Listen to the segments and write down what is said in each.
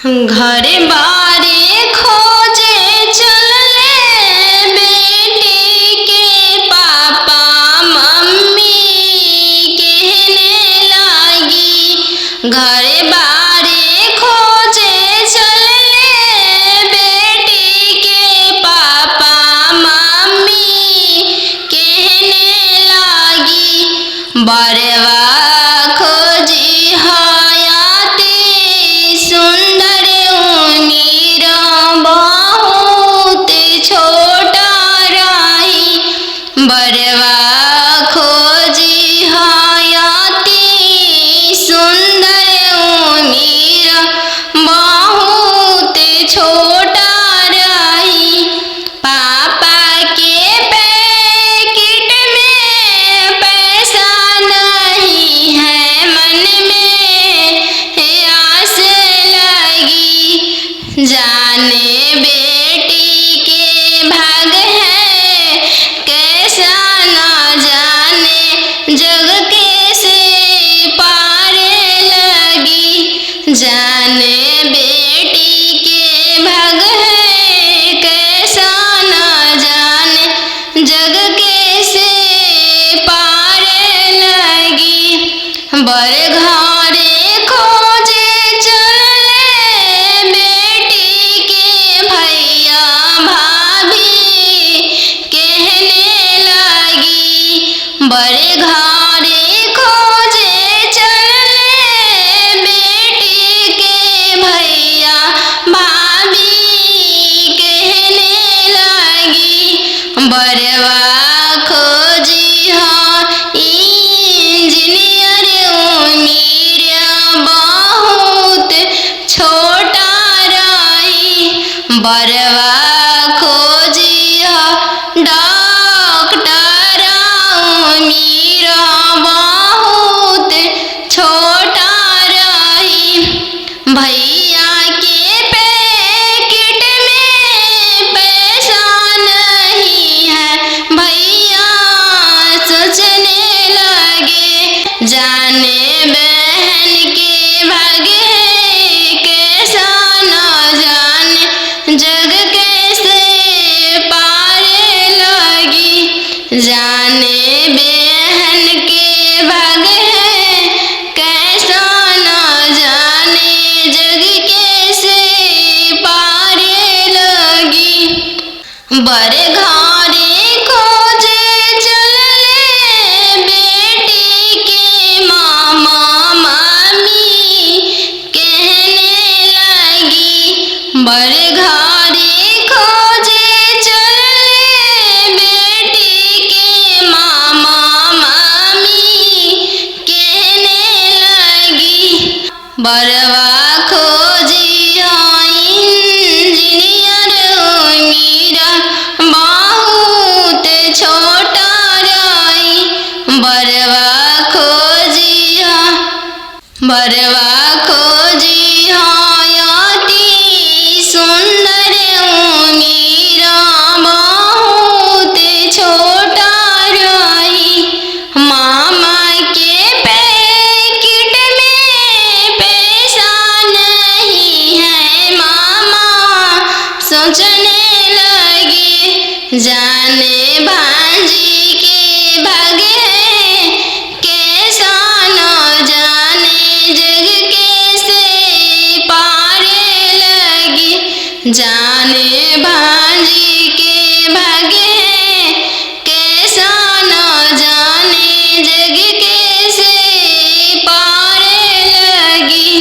घर बारे खोजे चलले बेटी के पापा मम्मी कहने लगी। घर बारे खोजे चलले बेटी के पापा मम्मी कहने लगी। बरवा खोजी हयाती सुंदर उमीर बहुत छोटा रही। बरवा खोजी हयाती सुंदर उमीर बहुत छोटा रही। पापा के पैकेट में पैसा नहीं है, मन में आस लगी। जाने बेटी के भाग है कैसा न जाने, जग कैसे पार लगी। जाने बेटी के भाग है कैसा न जाने, जग कैसे पार लगी। बर घरे खोजे चलले बेटी के भैया भाभी कहने लगी। बर घरे खोजे चलले बेटी के भैया भाभी कहने लगी। बरवा खोजी हाँ इंजीनियर उमीर बहुत छोटा रही। बरवा खोजी हाँ डॉक्टर उमीर बहुत छोटा रही। भैया के पैकेट में पैसा नहीं है, भैया सोचने लगे। जाने बहन के भाग है कैसा न जाने, जग कैसे पार लगी। जाने बहन के भाग है कैसा न जाने, जग कैसे पार लगी। बर घरे खोजे चलले बेटी के मामा मामी कहने लगी। बर घरे खोजे चलले बेटी के मामा मामी कहने लगी। बरवा खोजी हाँ इंजीनियर उमीर बहुत छोटा रही। बरवा खोजी हाँ हयाती सुंदर उमीर बहुत छोटा रही। मामा के पैकेट में पैसा नहीं है, मामा सोचने लगे। जाने भांजी के भाग है कैसा न जाने, जग कैसे पार लगी। जाने भांजी के भाग है कैसा न जाने, जग कैसे पार लगी।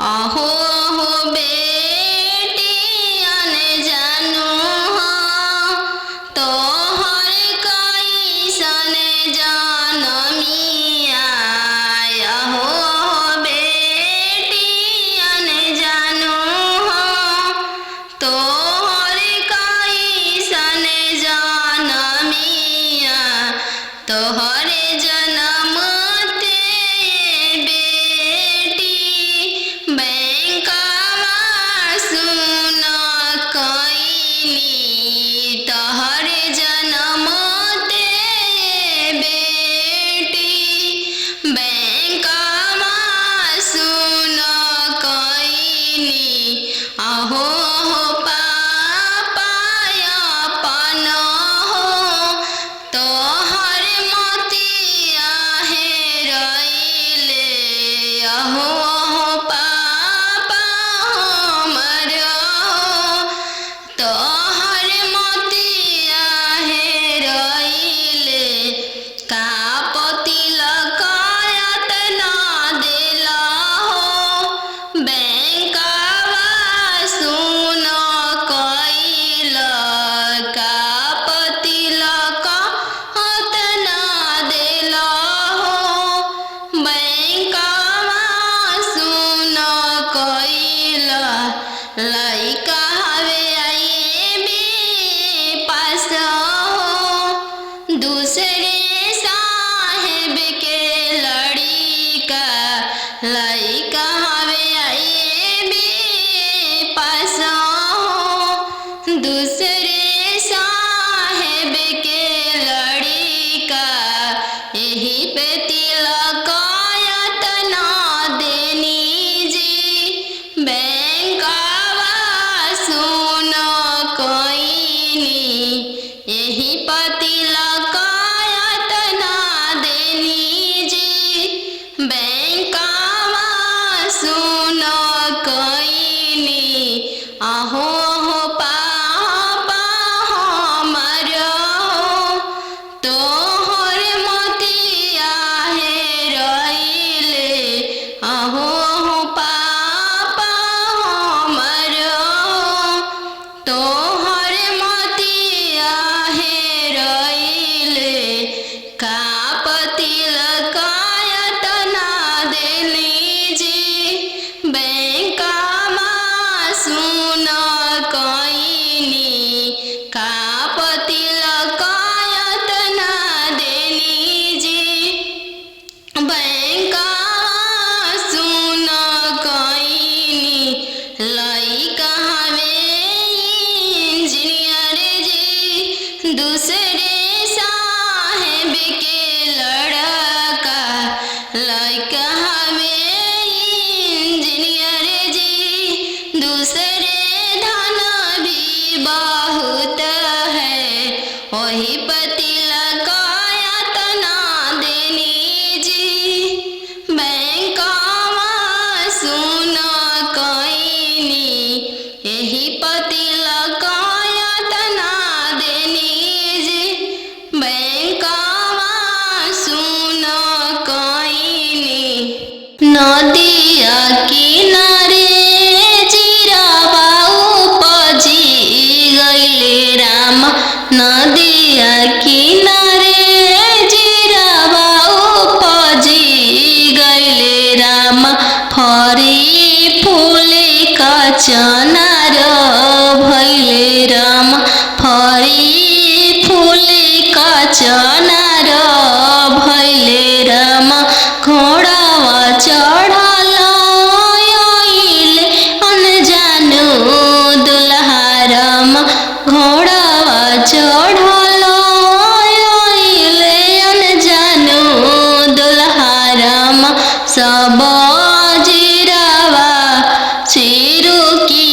आहो हो बेटी अन जानू हाँ, तोहर कैसन जनमिया। आहो बेटी अन जानू हाँ, तोहर कैसन जनमिया। तोहरे जनम ते बेटी बैंकवा सुन कैनी। तोहरे जनम ते बेटी बैंकवा सुन कैनी। अहो पापाया पन हो तोहर मोतिया हेरैले अहो पापा हमर तोहर मोतिया हेरैले का पति लकायत ना देला हो बैंकवा सुन कैल का पति लकायत ना देला हो बैंकवा सुन कैल लइका हवे आईबी पास हो दूसरे साहेब के लड़िका लइका हवे आईबी पास हो दूसरे साहेब के लड़िका यही पे तिलकायत ना देनी जी बैंकवा सुन कैनी यही पति लकायत ना देनी जी बैंकवा सुन कैनी अहो पापा हमर तोहर मोतिया हेरैले अहो पापा हमर तोहर मोतिया हेरैले का पति लकायत ना देली जी बैंकवा सुन कैनी का पति लकायत ना देली जी बैंकवा सुन कैनी लइका हवे इंजीनियर जी दूसरे साहेब के लड़का लइका हवे इंजीनियर जी दूसरे धन भी बहुत है वही पति लकायत ना देनी जी बैंकवा सुन कैनी यही पति लकायत ना देनी जी बैंकवा सुन कैनी नदिया किनारे जीरावा उपजी गइले राम नदिया किनारे जीरावा उपजी गइले राम फरी फूले का चनार भइले राम फरी फूले का चनार भइले राम घोड़ावा चढ़ल आइले अनजानु दुल्हा राम घोड़ावा चढ़ल आइले अनजानु दुल्हा राम सब जीरावा चिरू की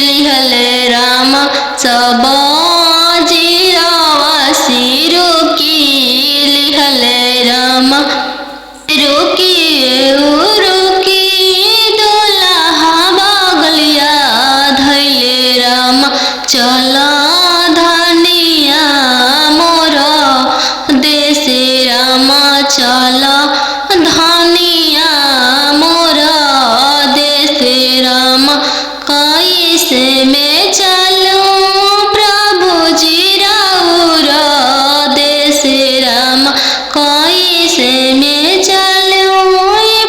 लिहल राम सब जीरावा सिरू की लिहल राम रुकी रुकी दुल्हा बगलिया धैले राम चल धनिया मोर देश राम चल धनिया मोर देश राम कैसे में चलूं प्रभु जी राउर देश राम कैसे में चलूं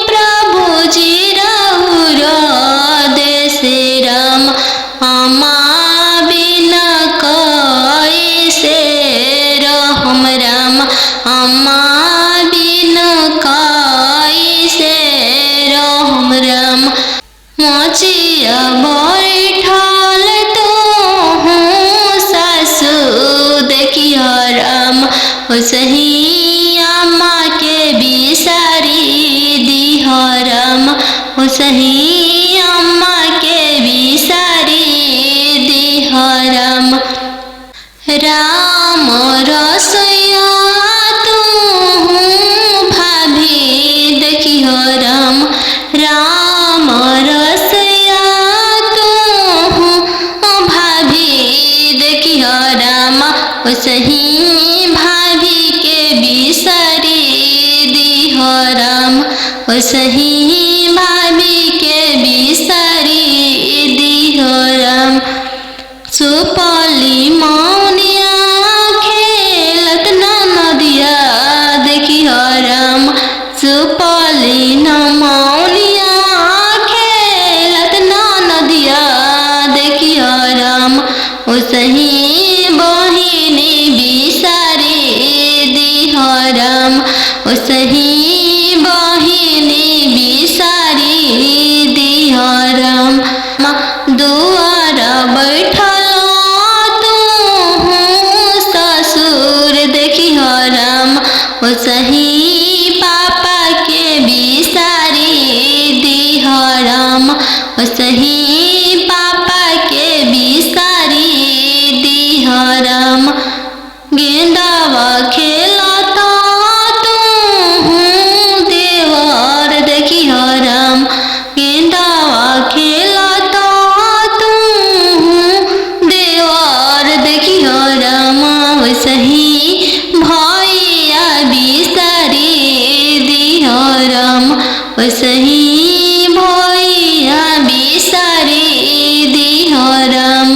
प्रभु जी राउर देश राम अम्मा बिना कैसे रहम राम अम्मा बिना कैसे रहम राम मोचिया बैठल तो हूँ सासू देखियो राम सही अम्मा के बिसारी दिह राम सही अम्मा के बिसारी दुआरा बैठल तू ससुर देखी हो राम ओ सही पापा के बिसारी दी हो राम ओ सही पापा के बिसारी दी हो राम। गेंदावा खेलता तू देवर देखी हो राम गेंदावा खेलता तू देवर देखी हो राम सही भैया बिसारी दी हो राम सही भैया बिसारी दी हो राम।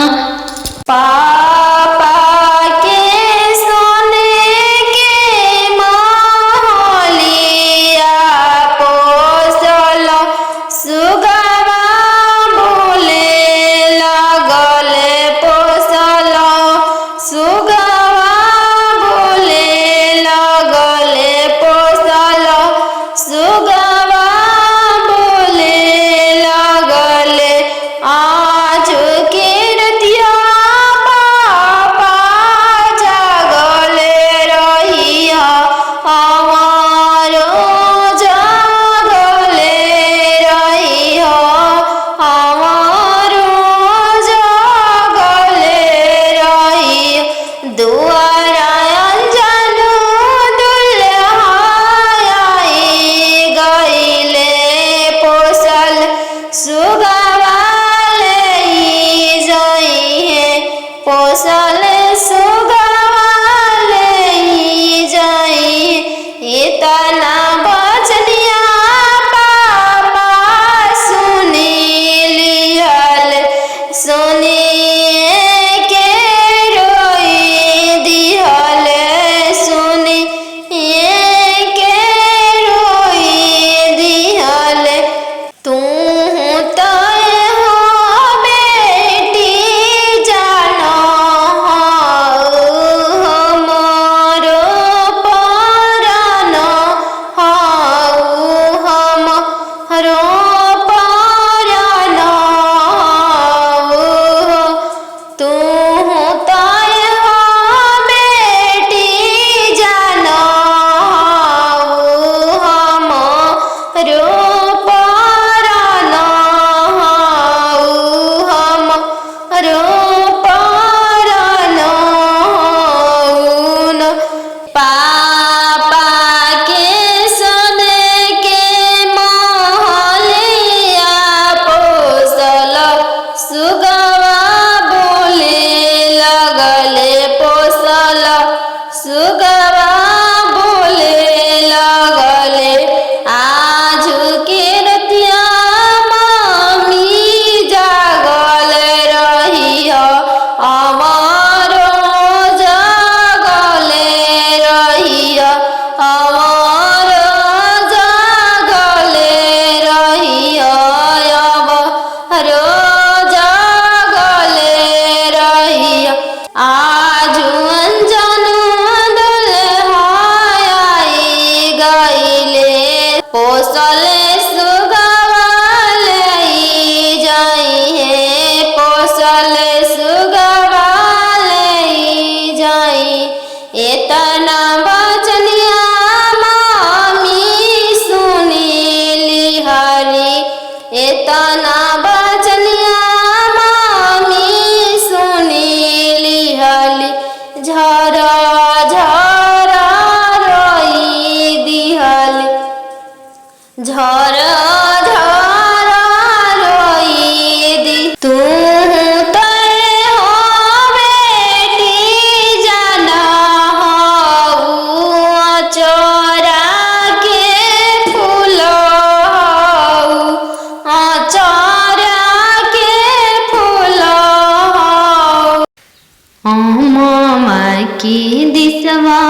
की दिसवा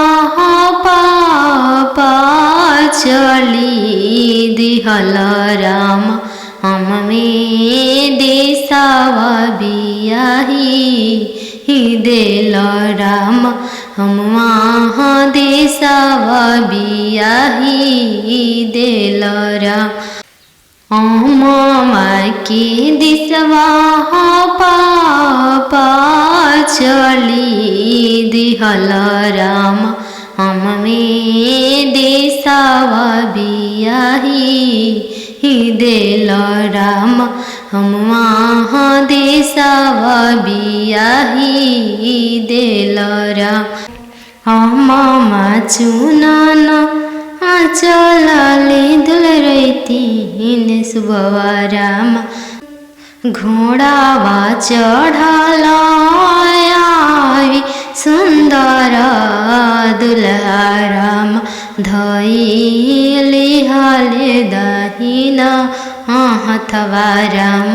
पापा चली दिहल राम हमें देसावा बियाही देल राम हम वहाँ देसावा बियाही देल राम। अम्मा के दिसवा पापा चली दिहल राम हम में देसावा बियाही देल राम हम वहाँ देसावा बियाही देल राम अम्मा चुनान चलाले दुल रहीतीन सुबवा राम घोड़ावा चढ़ाई सुंदर दुल्हा राम धैली हाले दाहिना हथवा राम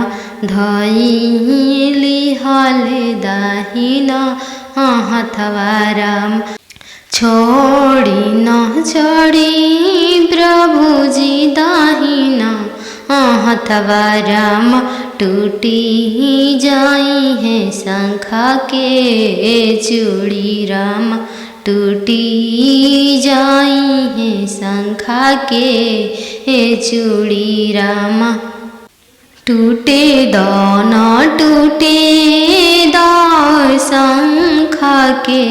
धैली हाले दाहिना हथवा राम छोड़ी न छोड़ी प्रभुजी दाहिना हथवा राम टूटी जाई है शंखा के चूड़ी राम टूटी जाई है शंखा के चूड़ी राम टूटे न टूटे शंखा के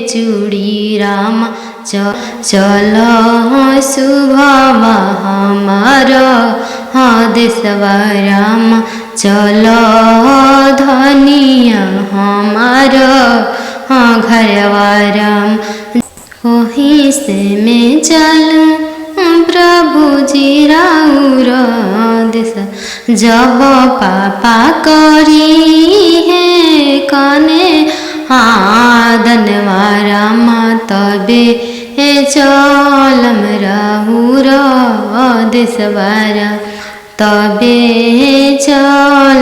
चूड़ी राम चल शुभवा हमार देशवा राम चल धनिया हमार घरवा राम वहीं से मैं चलूं प्रभुजी राउर देश जब पापा करी है कने आदनवा राम तबे चलम राउर देशवा राम तबे चल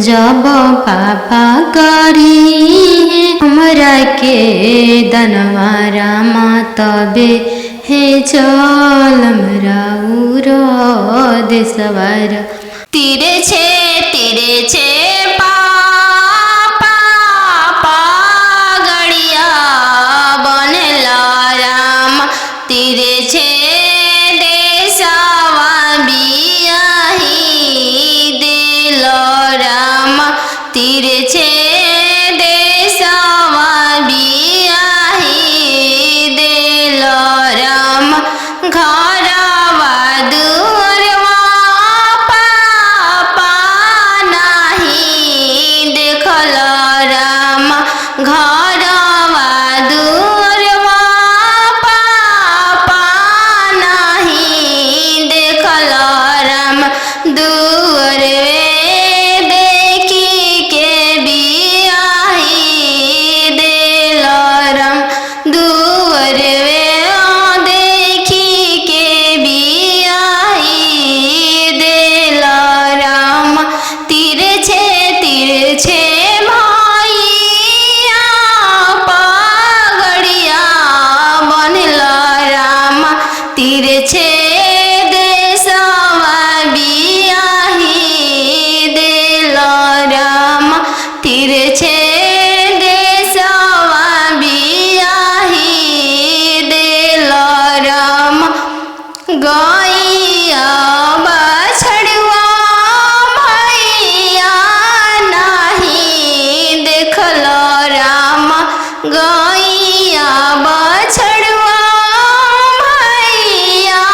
जब पापा करी हमरा के दनवा राम तबे चलम राउर देशवा राम तीरे छे गड़िया बनेला राम तीरे छे देशवा बियाही देल राम तीरे छे देशवा बियाही देल राम घरवा दुअरवा पापा नहीं देखल राम घरवा दुअरवा पापा नहीं देखल राम दुअरवे देखी के बियाही देल राम दुअरवे देखी के बियाही देल राम तीरे छे भैया पगड़िया बनल राम तीरे छे देशवा बियाही देल राम तीरे छे देशवा बियाही देल राम गैया बछड़ुआ भैया नहीं देखल राम गैया बछड़ुआ भैया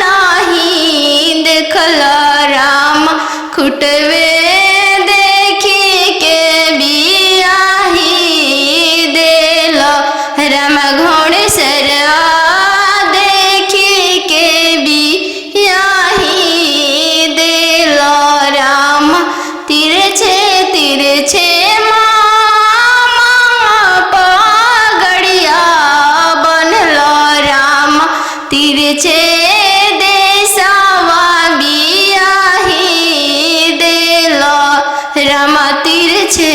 नहीं देखल राम खुटवे देखी के बियाही देल राम घोड़ेसर देखी के बियाही देल राम तीरे छे मामा पगड़िया बनल राम तीरे छे देशवा बियाही देल राम तीरे छे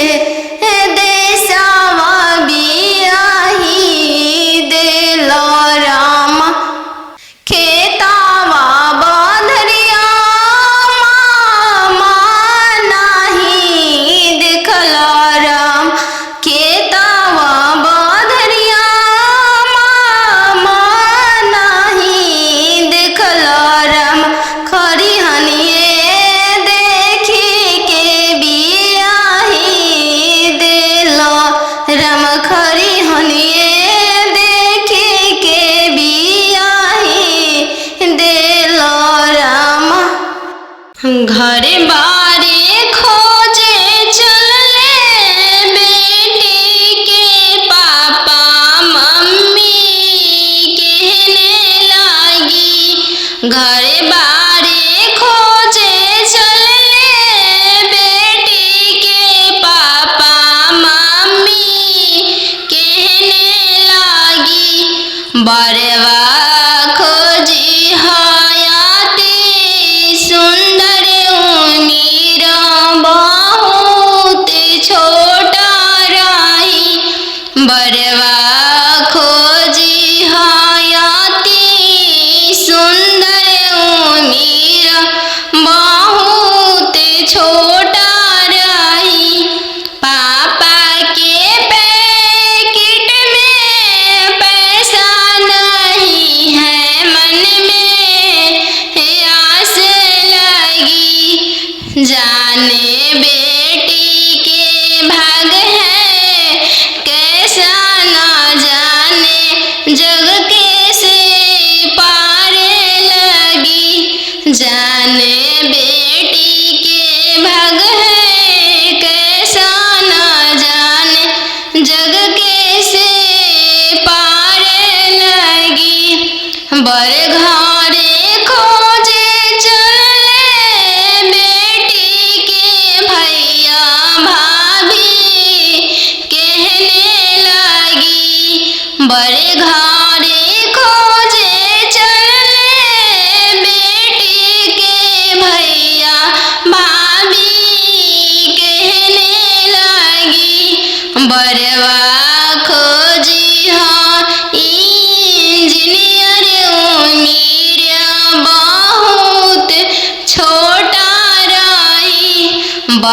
देशवा बियाही देल राम खेतावा बंधरिया मामा नहीं देखल राम खेतावा बंधरिया मामा नहीं देखल राम खरिहन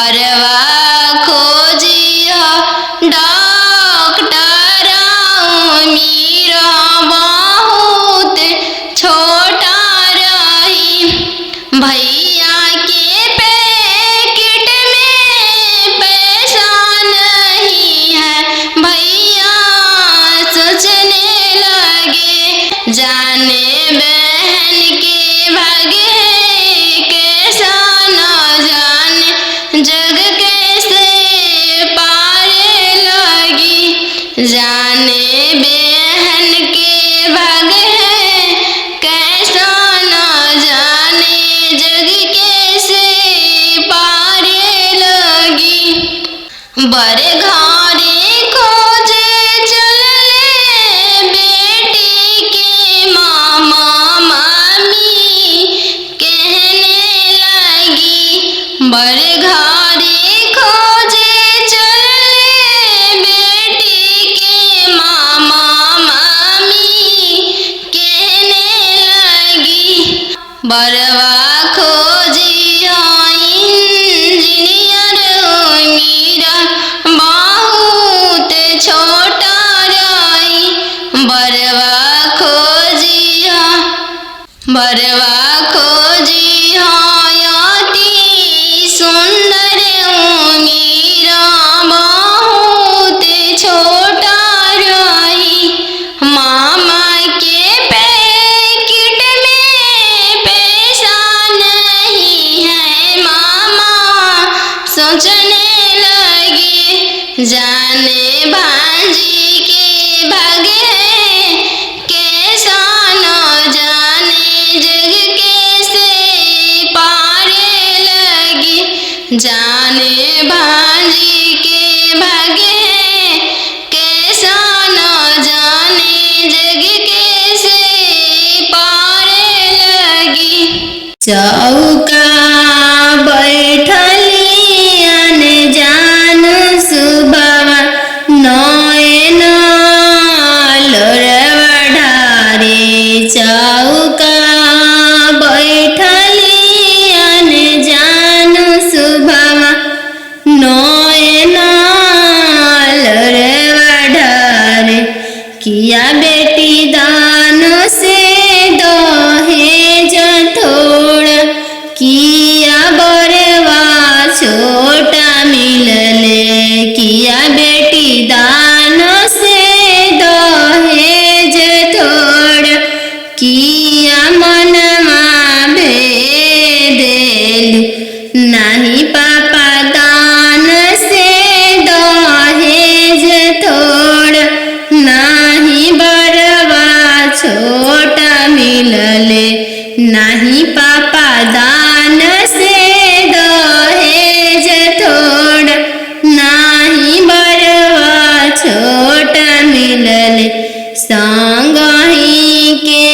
बरवा खोजिया डॉक्टर मीरा बहुत छोटा रही। भैया के पैकेट में पैसा नहीं है, भैया सोचने लगे जाने बहन के भागे कैसा न जाने जग कैसे पारे लगी। जाने बहन के भागे कैसा न जाने जग कैसे पारे लगी। बड़े घरे खोजे चले बेटी के मामा मामी कहने लगी। बड़े घरे खोजे चले बेटी के मामा मामी कहने लगी। बरवा खोजिया इंजीनियर मीरा बहुत छोटा रही। बरवा खोजिया अति सुंदर मीरा बहुत छोटा रही। मामा के पैकेट में पैसा नहीं है, मामा सोचने लगे जाने भांजी के भागे कैसा न जाने जग कैसे पारे लगी। जाने भांजी के भागे कैसा न जाने जग कैसे पारे लगी। चौका बैठली जान सुबवा नयन लोरवा ढारे। चौका बैठली जान सुबवा नयन लोरवा ढारे। किया बेटी दान से दहेज थोड़ा, किया बरवा छोटा मिलले। किया बेटी दान से दहेज थोड़ा, किया मनमा भेदेलु। नहीं पापा दान से दहेज थोड़ा, नहीं बरवा छोटा मिलले। नहीं पापा दान से दहेज थोड़ा, नहीं बरवा छोटा मिलले। संगही के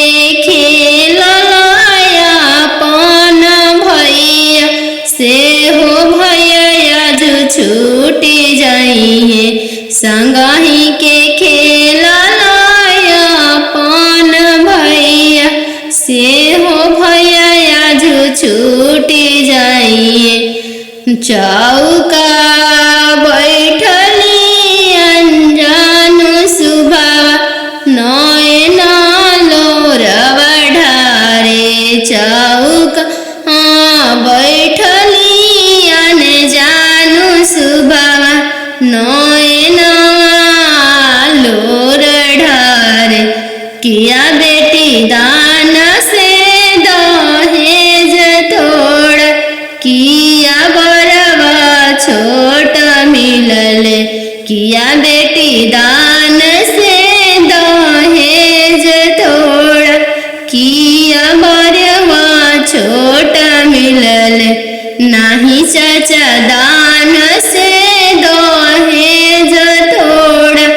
खेलया अपन भैया से हो भैया जो छूटी जाइए। संगही के खेलया अपन भैया से हो भैया जो छूटी जाइए। चौका बैठली अनजान सुबवा नयन लोरवा ढारे। चौका बैठली अनजान सुबवा नयन लोर ढारे। किया बेटी दान से दहेज थोड़ा, किया बरवा छोटा मिलले। किया बेटी दान से दहेज थोड़ा, किया बरवा छोटा मिलले। नहीं चाचा दान से दहेज थोड़ा,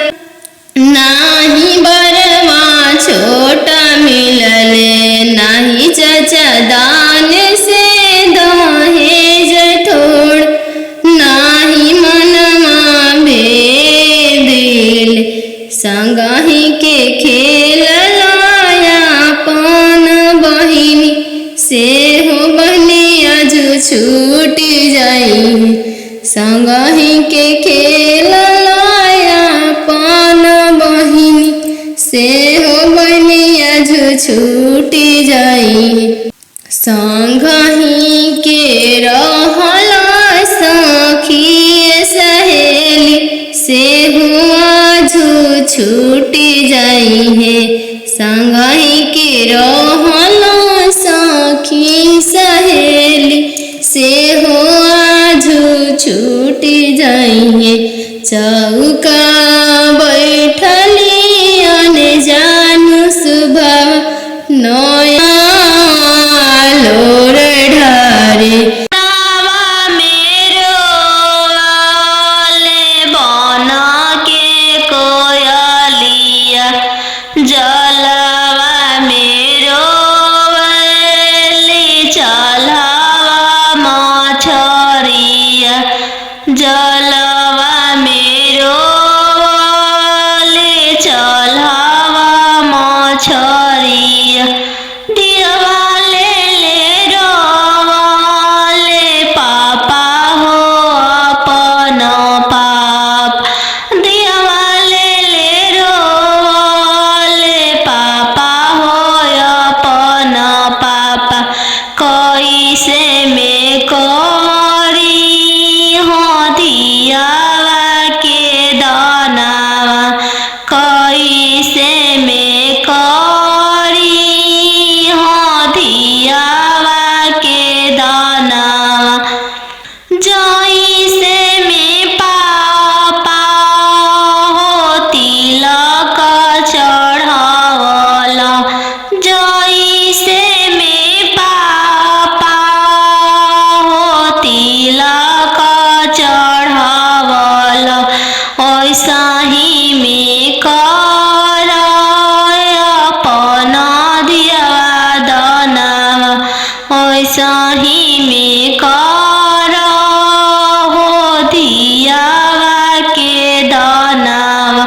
नहीं बरवा छोटा मिलले। नहीं चाचा दान से दहेज थोड़ा, नहीं मनमा भेदिल। संगही के खेल लाया पान बहिनी से हो बनिया जो छूट जाई। संगहि के खेललाया पान बहिनी से हो बनिया छूटी जाई संगहि के रहला सखी सहेली से हुआ छूटी जाई है संगहि के रहला सखी सहेली से हुआ छूटी जाई है चौका बैठली अने जानू सुबह नया लोर ढारे जलवा मेरो ले चलावा मछरिया दियवा ले रोवाले पापा हो अपन पाप दियवा ले रोवाले पापा हो अपन पापा कैसे में करी दियावा के दानावा कैसे में करी दियावा के दानावा जैसे में पापा हो तिलक चढ़ावला जैसे में पापा हो तिलक चढ़ावल ऐसा ही में कर अपन दिया दनावा ऐसा ही में कर हो दियावा के दनावा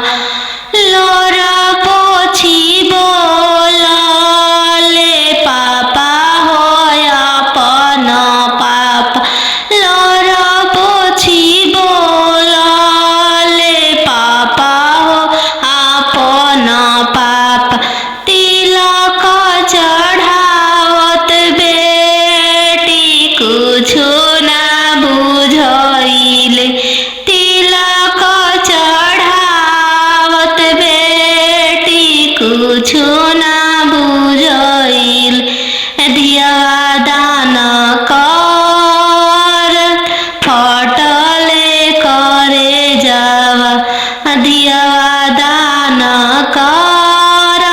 लोरा पोछी बोला ले पापा हो अपन पापा लोरा पोछी बोला ले पापा हो अपन पापा तिलक चढ़ावत बेटी कुछो ना बुझाइले तिलक चढ़ावत बेटी कुछो ना बुझाइले दिया दान कर फटले करे जावा दिया दान कर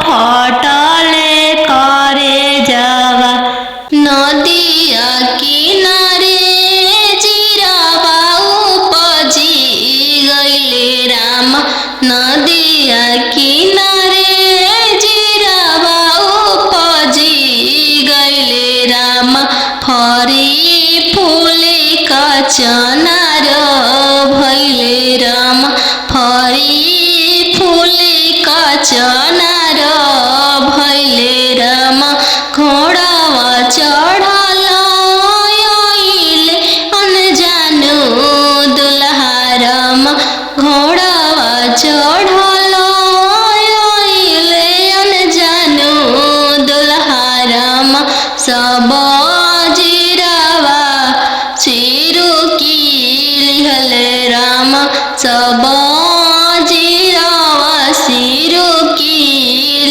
फटले करे जावा नदिया किनारे जिरावा उपजी गइले राम नदिया किनारे जिरावा उपजी गइले राम फरी फूले का चनार भैले राम फरी फूले का चनार भैले राम घोड़ावा चढ़ल आइले अनजानो दुल्हा राम घोड़ावा चढ़ल आइले अनजानो दुल्हा राम सब जिरावा सिरु की लिहले राम सब जिरावा सिरु की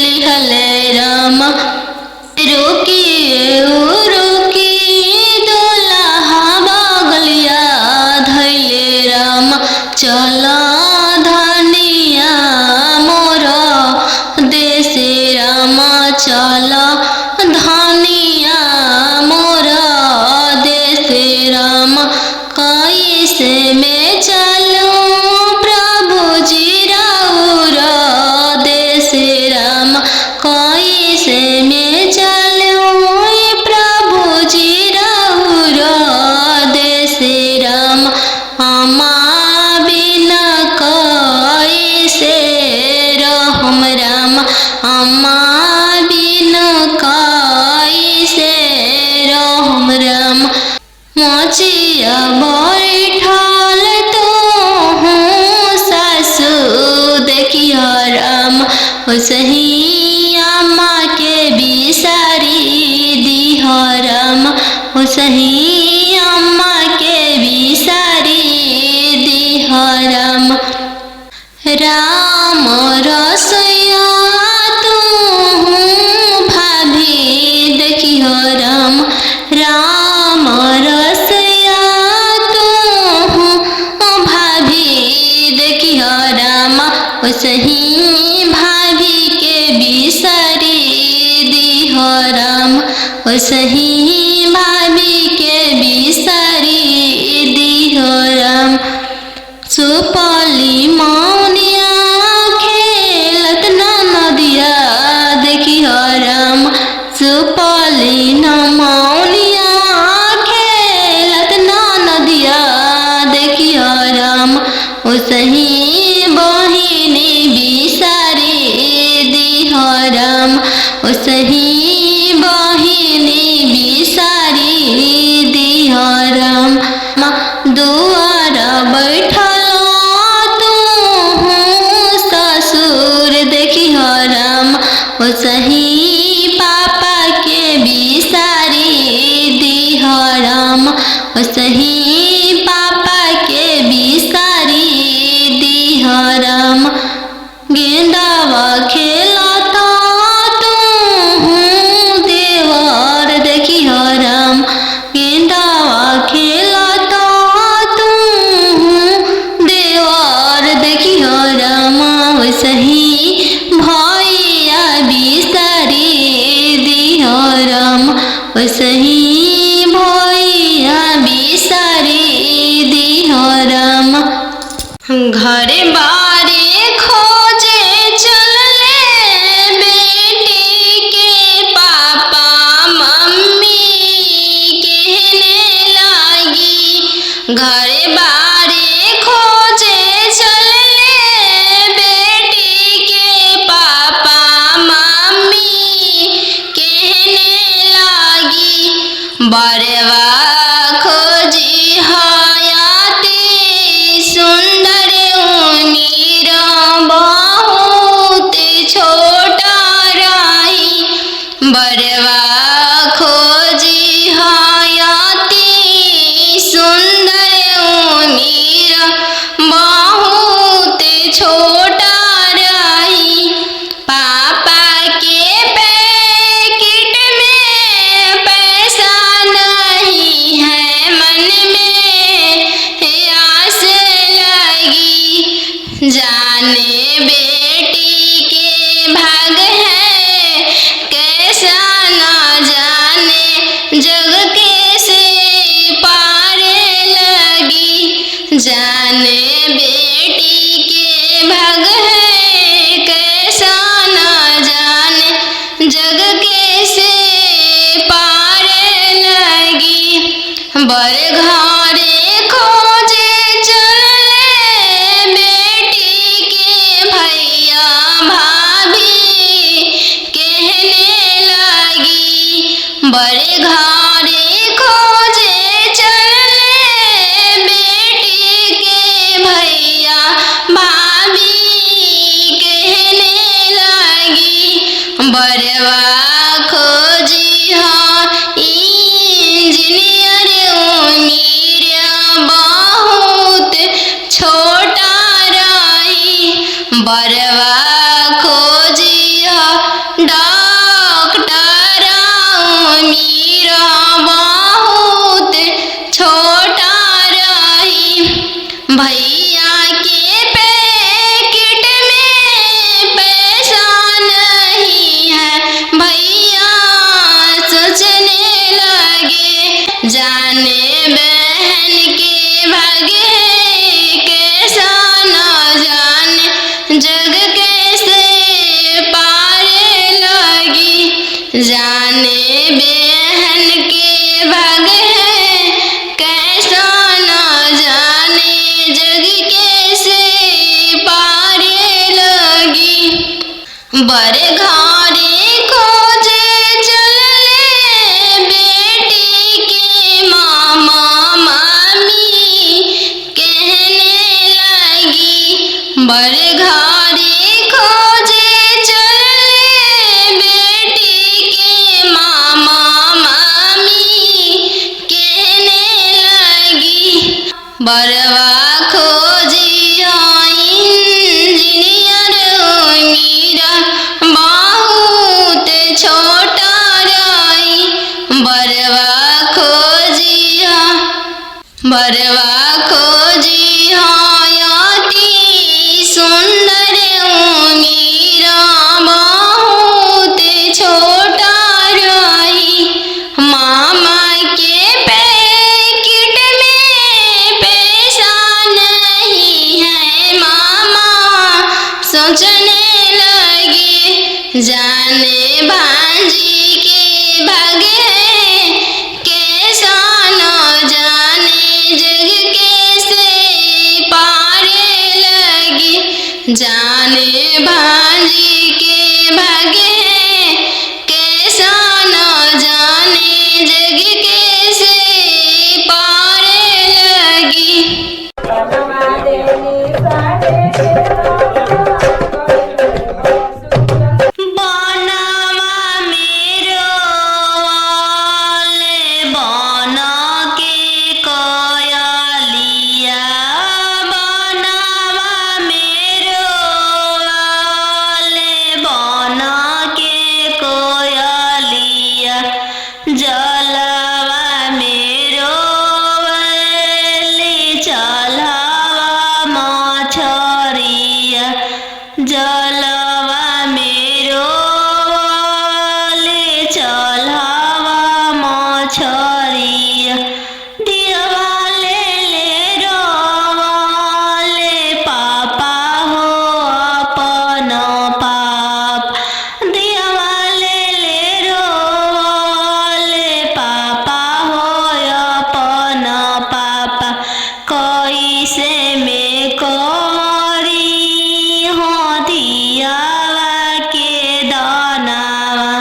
लिहले राम रुकी दुल्हा बगलिया धैले राम चल धनिया मोर देशे राम चल धनिया मोर देशे राम कैसे में चलूं प्रभु जी राउर देशे राम कैसे में चलूं प्रभु जी राउर देशे राम अमा बिना कैसे रहम राम अमा बिना कैसे रहम राम मोचिया ओसही अम्मा के बिसारी दिह राम, ओसही अम्मा के बिसारी दिह राम। राम रसोइया तू भाभी देखिह राम, राम रसोइया तू भाभी देखिह राम, ओसही भाभी के बिसारी दिह राम, ओसही भाभी के बिसारी दिह राम। सुपली मौनिया खेलत ना नदिया देखिह राम, सुपली न मौनिया खेलत ना नदिया देखिह राम, ओसही बहिनी बिसारी दिह राम, ओसही बहिनी बिसारी दिह राम। दुआर बैठल तू ससुर देखिह राम, ओसही पापा के बिसारी दिह राम, ओसही पापा के बिसारी दिह राम। गेंदावा खेलत तू देवर देखिह राम, गेंदावा खेलत तू देवर देखिह राम, ओसही भैया बिसारी दिह राम, ओसही भैया बिसारी दिह राम। घरे बारे खोजे चलले बेटी के पापा मम्मी कहने लागी, घरे बारे खोजे चलले बेटी के पापा मम्मी कहने लागी, बरवा खोजी हयाती सुंदर उमीर बहुत छोटा रही, बरवा खोजी हयाती सुंदर उमीर बहुत छोटा रही। पापा के पैकेट में पैसा नहीं है, मन में आस लगी, जाने बेटी के भाग है कैसा ना जाने, जग कैसे पार लगी, जाने बेटी के भाग है कैसा ना जाने, जग कैसे पार लगी। बर घरे खोजे चलले बेटी के भैया भाभी कहने लगी, बर घरे खोजे चलले बेटी के भैया भाभी कहने लगी, बरवा खोजी इंजीनियर उमीर बहुत छोटा रही, बरवा खोजी डॉक्टर उमीर बहुत छोटा रही। भैया के पैकेट में पैसा नहीं है, भैया सोचने लगे, जाने बहन के भाग्य कैसा न जाने, जग कैसे पार लगी, जाने बहन के भाग्य कैसा न जाने, जग कैसे पार लगी। बर घरे खोजे चलले बेटी के मामा मामी कहने लगी, बर घरे खोजे चलले बरवा खोजी इंजीनियर मीरा बहुत छोटा रही। बरवा खोजी अति सुंदर मीरा बहुत छोटा रही। मामा के पैकेट में पैसा नहीं है। मामा सोचने लगे जाने भांजी के भागे कैसा न जाने जग कैसे पारे लगी। जाने भांजी के भागे कैसा न जाने जग कैसे पारे लगी। बनवा मेरो वाले बन के कोयलिया। बनवा मेरो वाले बन के कोयलिया। जलवा मेरो वाले चलवा मछरिया। जलवा मेरो वाले चलवा मछरिया। दिवाले ले रोवाले पापा हो अपन पाप। दिवाले ले रोवाले पापा हो अपन पापा। कैसे में करी हो दियावा के दानावा।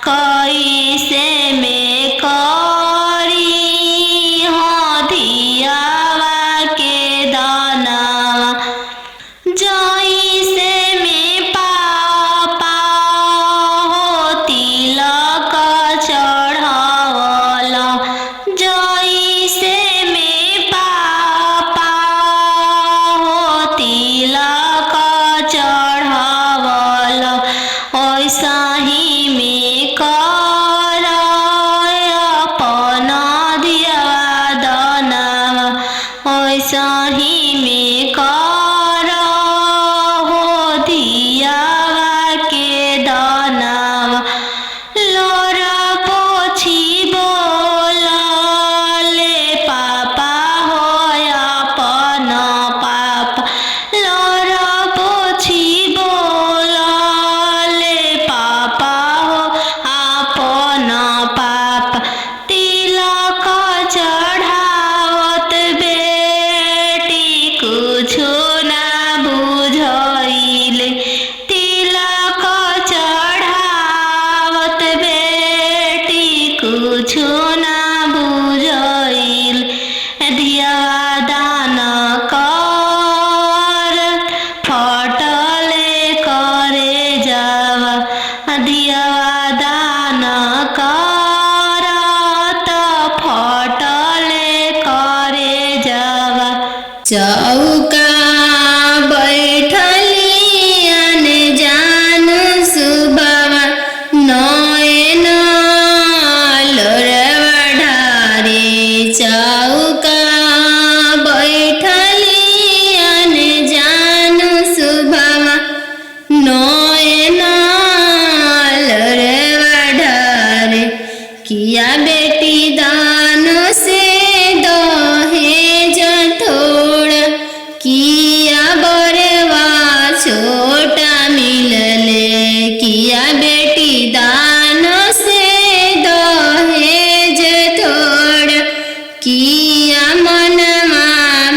कैसे में करी हो दियावा के दानावा। जैसे में पापा हो तिलक चढ़ावला। जैसे में पापा हो तिलक चढ़ावला। ऐसा ही में कर अपन दियावा दानावा। ऐसा ही में कर हो दियावा के दानावा। लोरा पोछी बोलाले पापा हो अपन पापा। लोरा पोछी बोलाले पापा हो अपन पापा। तिलक चढ़ावत बेटी कुछो ना बुझाइले। तिलक चढ़ावत बेटी कुछो ना बुझाइले। दियावा दान कर फटले करे जावा। दियावा दान कर त फटले करे जावा। चौका बैठलियन जान सुबवा नयन लोरवा ढारे। चौका बैठलियन जान सुबवा नयन लोरवा ढारे। किया बेटी दान से दहेज थोड़ा। किया बरवा छोटा मिलले। किया बेटी दान से दहेज थोड़ा। किया मनमा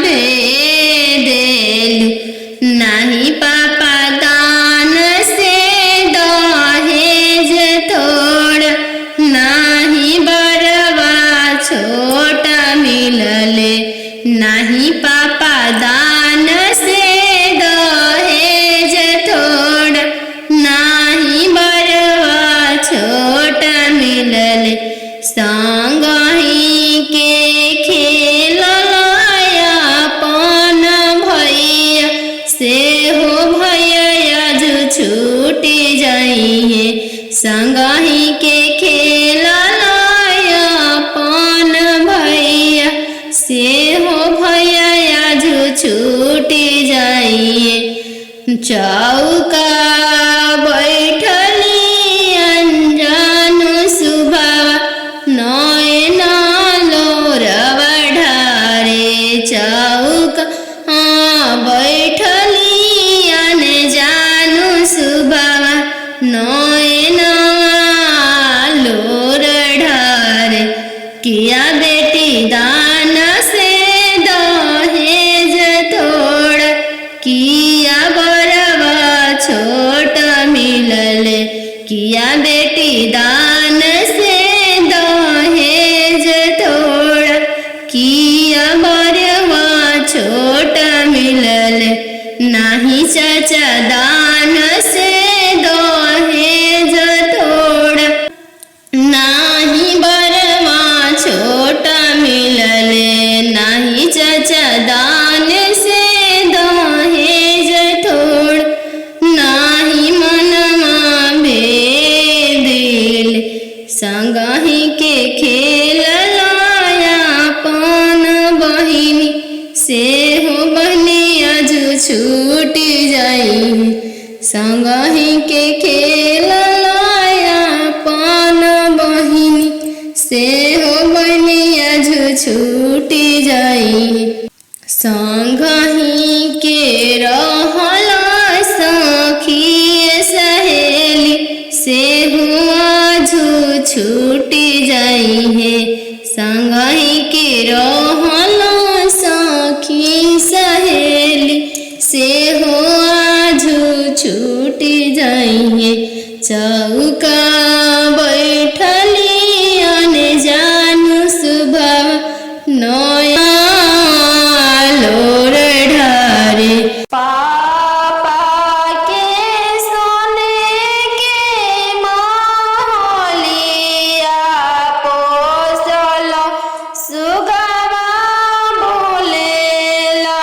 भेदेलु नाही पापा दान से दहेज थोड़ा। नाही बरवा छोटा मिलले। नाही पापा दान से दहेज थोड़ा। नाही बरवा छोटा संगही के खेलया चौका बैठली अंजानु सुभावा नयन लोरवा ढारे चौका बैठली अनजानु सुभावा नयन लोर ढारे किया बेटी दान से दहेज थोड़ा किया बरवा छोट मिलले किया बेटी दान से दहेज थोड़ा किया बरवा छोट मिलले नाही चाचा दान से दहेज थोड़ा नाही बरवा छोट मिलले नाही चाचा दान से दहेज थोड़ नाही मनमा भेदिल संगहि के खेल लायापन बहिनी से हो बहनी आज छूट जाई संगहि के खेल लायापन बहिनी से हो बहनी आज छूट जाई संगहि के रहला सखी सहेली से आजू छूट जाई है संगहि के रहला सखी सहेली से आजू छूट जाई है चौका बैठली अनजानु सुभाव नया लोर ढारे पापा के सोने के महलिया पोसल सुगवा बोलेला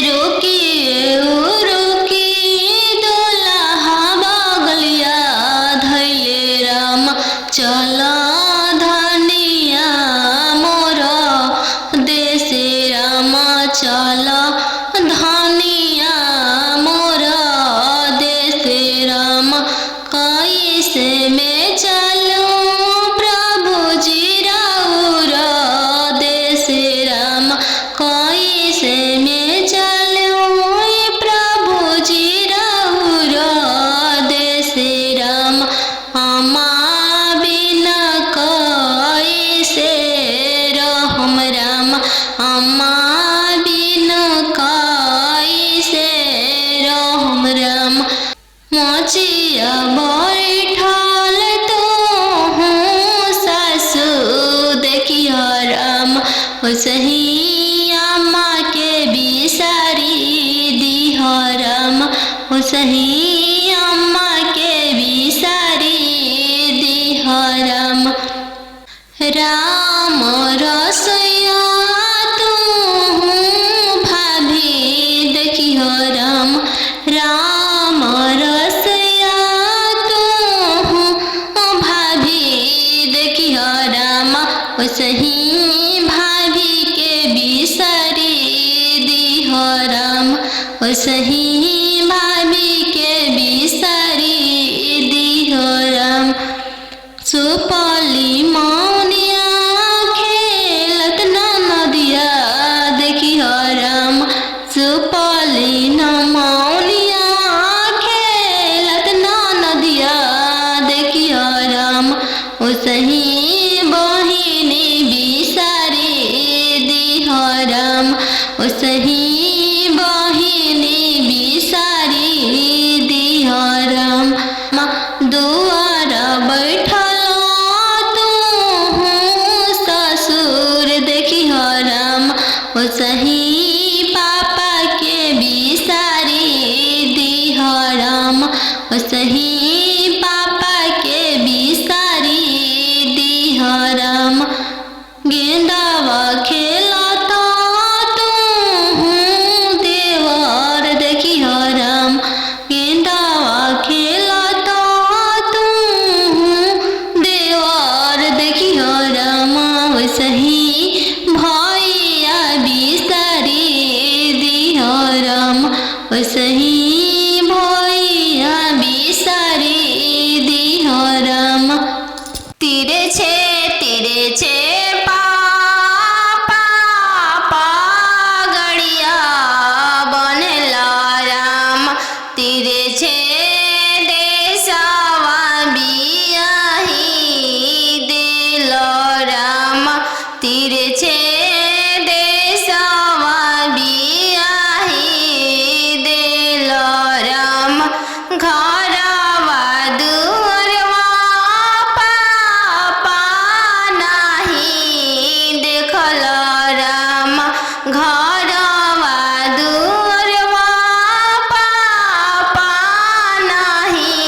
रोकिए ओ रोकी दुल्हा बगलिया धैले राम चल धनिया मोर देशे राम चल धनिया मोर देशे राम कैसे में चलूं प्रभु जी राउर देशे राम कैसे में चलूं प्रभु जी राउर देशे राम अम्मा बिना कैसे रहम राम अम्मा बिना कैसे रहम राम मोचिया बैठल तो हूँ सासु देखियो राम सही अम्मा के बिसारी दिह राम सही अम्मा के बिसारी दिह राम राम रसोइया तू भाभी देखियो राम राम रसोइया तू भाभी देखियो राम सही भाभी के बिसारी दिह राम सही भाभी के बिसारी दिह राम सुपली मौनिया खेलत नदिया देखियो राम सुपली न मौनिया खेलत नदिया देखियो राम सही बहिनी बिसारी दिह राम सही बहिनी बिसारी दिह राम दुआर बैठल तू ससुर देखियो राम सही पापा के बिसारी दिह राम सही पापा के बिसारी दिह राम गेंदावा खेलता तू देवर देखियो राम गेंदावा खेलता तू देवर देखियो राम सही भैया बिसारी दिह राम सही भैया बिसारी दिह राम तीरे छे पापा गड़िया बनेला राम तीरे छे देशवा बियाही दिल राम तीरे छे देशवा बियाही दिल राम घरवा दुअरवा पापा नाही देखल राम घरवा दुअरवा पापा नाही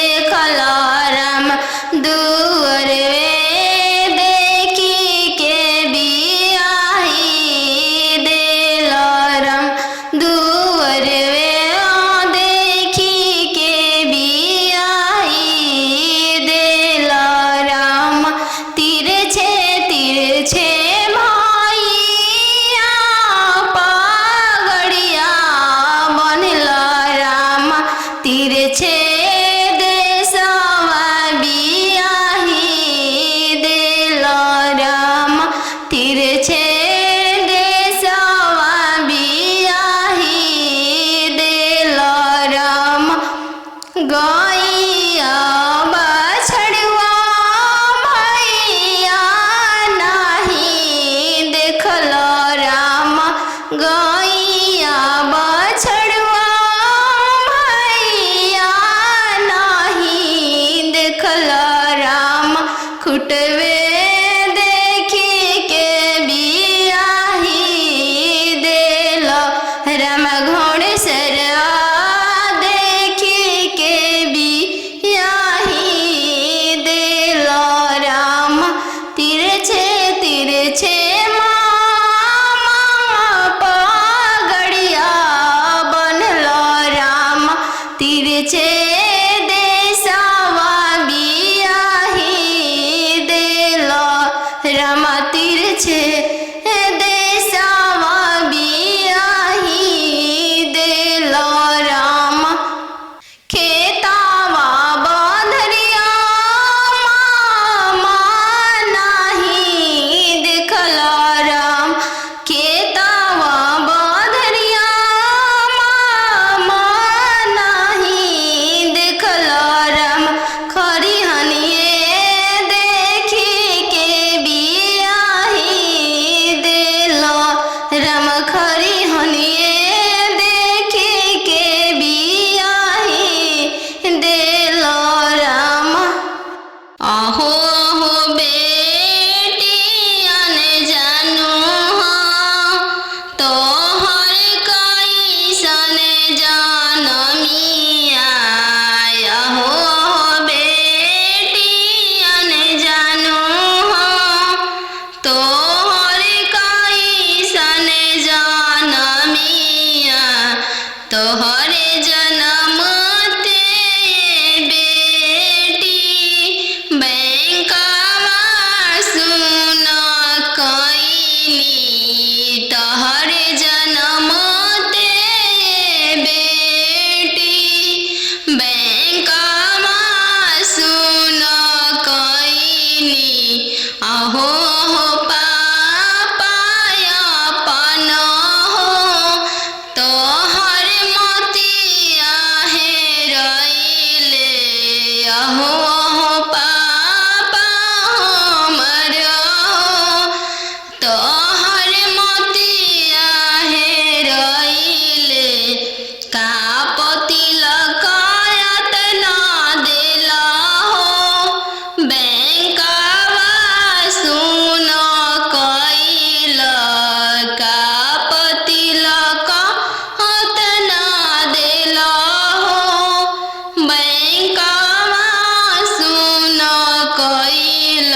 देखल राम दुअरवे देखी के बियाही दिल राम दुअरवे देखी के बियाही दिल राम तीरे छे भैया पगड़िया बनल राम तीरे छे देशवा बियाही दिल राम तीरे छे देशवा बियाही दिल राम गैया बछड़वा भैया नाही देखल राम गैया बछड़वा भैया नाही देखल राम खुटवे देखी के बियाही दिल राम घोड़सर देखी के बियाही दिल राम तिरछे मामा पगड़िया तोहरे जन्म ते बेटी बैंकवा सुन कईनी तोहरे जन्म ते बेटी बैंकवा सुन कईनी अहो पापाया पन हो तोहर मोतिया हेरैले अहो पापा हमर तोहर मोतिया हेरैले का तिलक यातना देला हो बैंकवा सुन कईल का तिलक यातना देला हो बैंकवा सुन कईल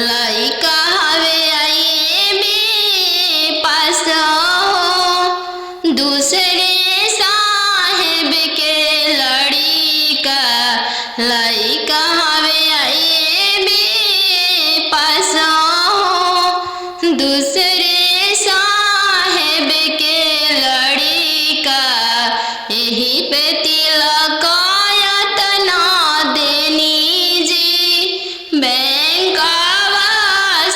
लइका हवे आईबी पास हो दूसरे साहेब के लड़िका लइका हवे आईबी पास हो दूसरे साहेब के लड़िका यही पे तिलक यातना देनी जी बैंकवा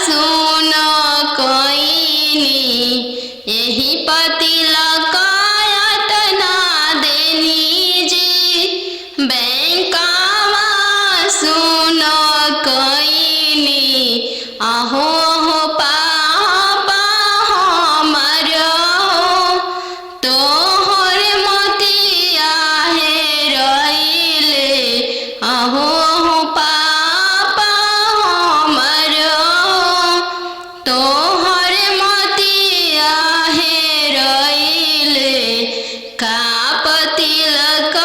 सुन कईनी यही पे तिलक यातना देनी जी बैंकवा सुन कईनी अहो पापा हमर तोहर मोतिया हेरैले अहो पापा हमर तोहर मोतिया हेरैले का तिलक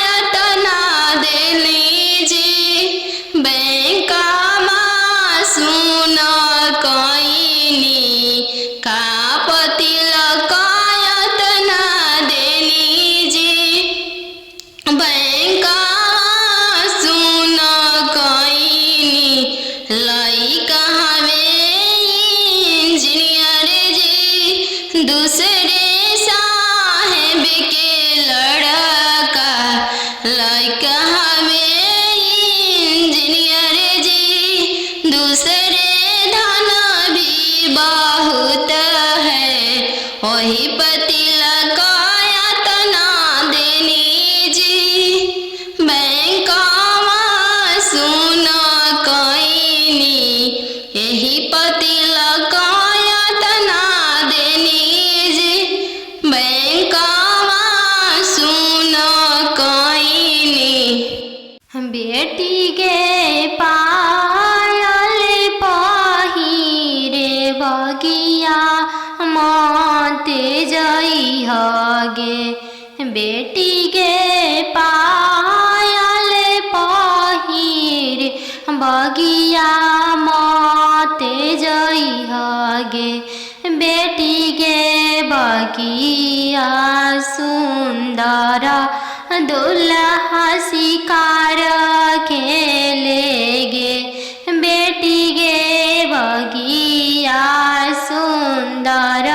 यातना देली जी बैंकवा सुन कईनी का तिलक यातना देली जी बैंकवा सुन कईनी लइका हवे इंजीनियर जी दूसरे साहेब के लड़का लइका हवे इंजीनियर जी दूसरे धन भी बहुत है वही तिलक यातना देनी जी बैंकवा सुन कईनी यही तिलक यातना देनी जी बैंकवा सुन कईनी बेटी के पायल पहिरे बगिया मते जइहगे बेटी के पायल पहिरे बगिया मते जइहगे बेटी के बगिया सुंदर दुल्हा शिकार खेलेगे बेटी के बगिया सुंदर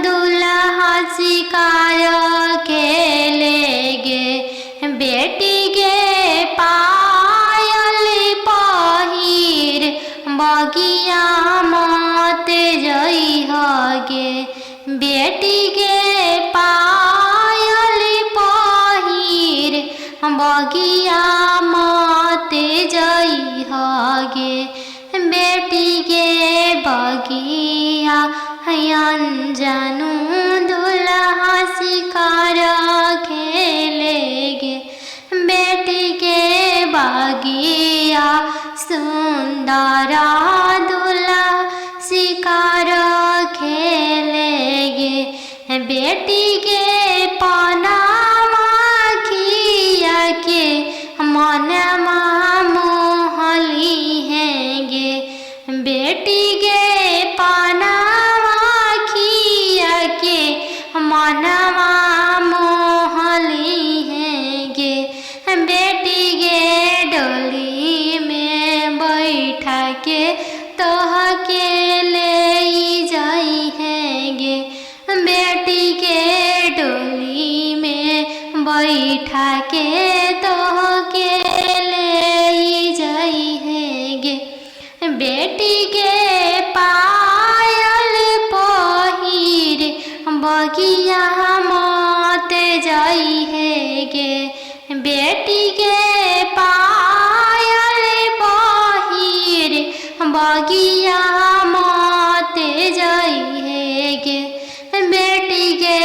दुल्हा शिकार खेलेगे बेटी के पायल पहिर बगिया मते जइहगे बेटी के पायल पहिर बगिया मते जइहगे बेटी के बगिया अनजानु दुल्हा शिकार खेलेगे बेटी के बगिया सुंदर दुल्हा शिकार खेलेगे बेटी के पनामा खिया के मनमा मोहली हैगे बेटी के पनामा खिया के मनमा बैठा के तोह के ले जाई है गे। बेटी के पायल पहिर बगिया मत जाई है गे। बेटी के पायल पहिर बगिया मत जाई है गे। बेटी के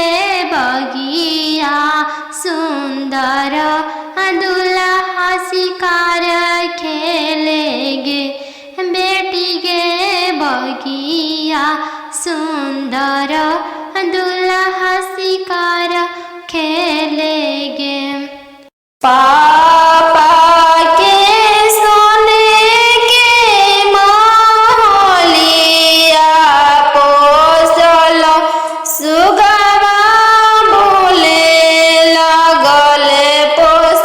बगिया सुंदर दुल्हा शिकार खेलेगे। बेटी के बगिया सुंदर दुल्हा शिकार खेलेगे। पापा के सोने के महलिया पोसल सुगवा बोले लगले पोस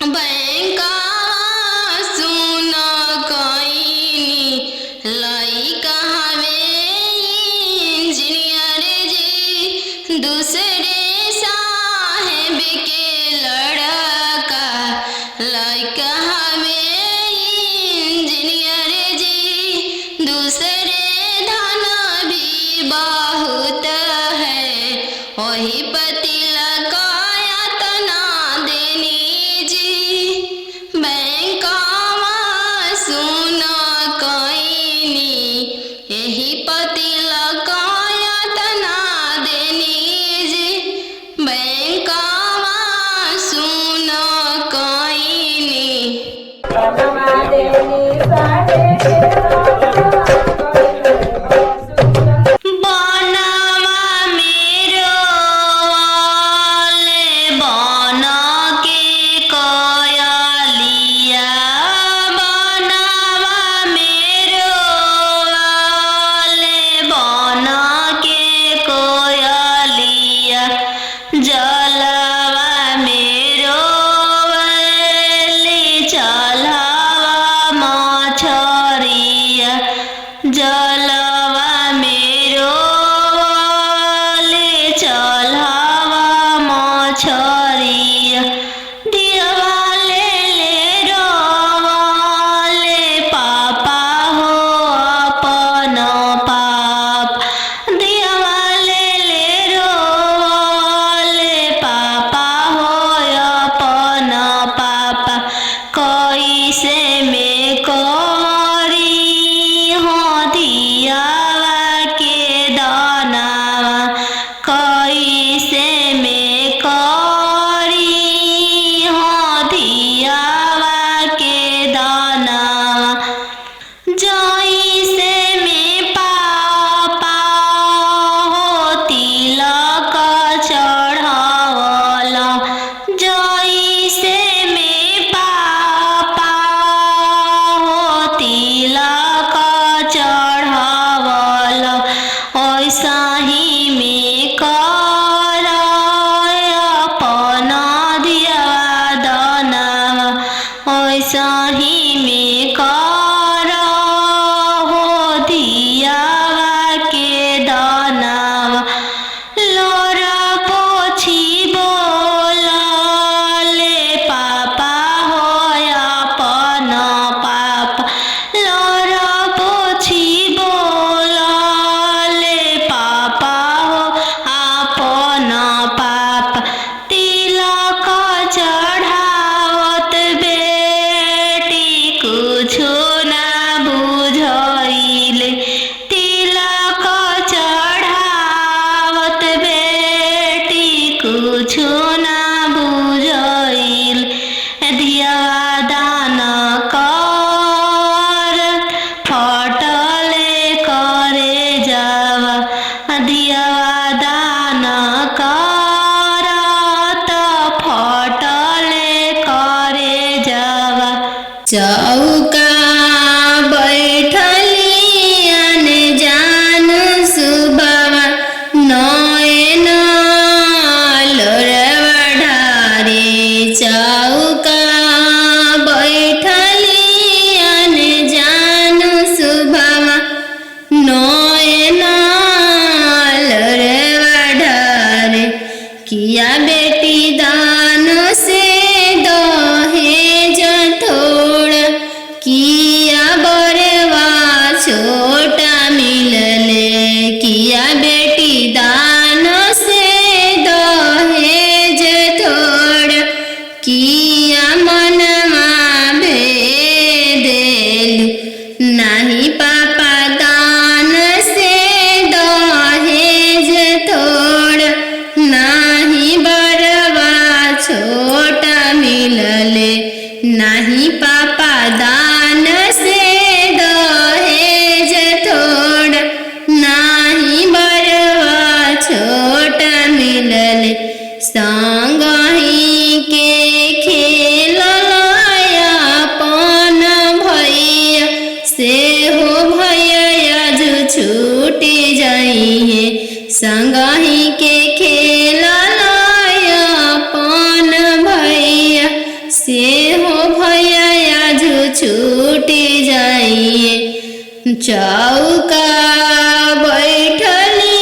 बैंका सुन कईनी लइका हवे इंजीनियर जी, दूसरे साहेब के लड़का लइका हवे इंजीनियर जी, दूसरे धन भी बहुत है, वही पति लगाया तना देनी जी। बैंकवा सुन कईनी यही पति लगाया तना देनी जी। बैंकवा सुन कईनी बनवा मेरो वाले बन के कयलिया, बनवा मेरो वाले बन के कोयलिया, जलवा मेरो वाले चलवा मछरिया, जलवा मेरो वाले चलवा मछरिया, दिवाले ले रोवाले पापा हो अपन पाप, दिवाले ले रोवाले पापा हो अपन पापा, कैसे में करी हो दियावा के दानावा, कैसे में करी हो दियावा के दानावा, जैसे में पापा हो तिलक चढ़ावला, जैसे में पापा हो तिलक चढ़ावला, वैसा ही में कर अपन दियावा दानावा, वैसा ही में कर हो दियावा के दानावा, लोरा पोछी बोलाले पापा हो अपन पापा, लोरा पोछी बोलाले पापा हो अपन पापा, तिलक चढ़ावत बेटी कुछो ना बुझाइले, तिलक चढ़ावत बेटी कुछो ना बुझाइल, दियावा दान कर फटले करे जावा, दियावा दान कर त फटले करे जावा, चौका बैठली अनजान सुबवा, नयन लोरवा ढारे, चौका बैठली अनजान सुबवा, नयन लोरवा ढारे, किया बेटी दान से दहेज थोड़ा, किया बरवा छोटा मिलले, किया बेटी दान से दहेज थोड़ा, किया मनमा भेदेलु, नाही पापा दान से दहेज थोड़ा, नाही बरवा छोटा मिलले, नाही पापा दान से दहेज थोड़ा, नाही बरवा छोटा मिलले, संगही के खेललाया अपन भैया, से हो भैया जो छूटे जाइए, संगही के खेललाया अपन भैया, से से हो भैया आज छूटी जाइए। चौका बैठली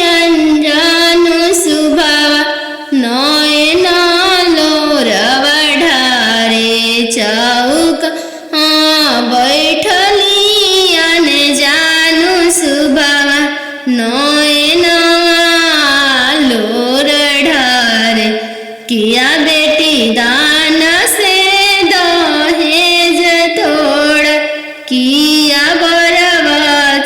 अनजानु सुभावा नयन लोरवा ढारे। चौका बैठली अनजानु सुभावा नयन लोर ढारे। किया बेटी दान से दहेज थोड़ा, किया बरवा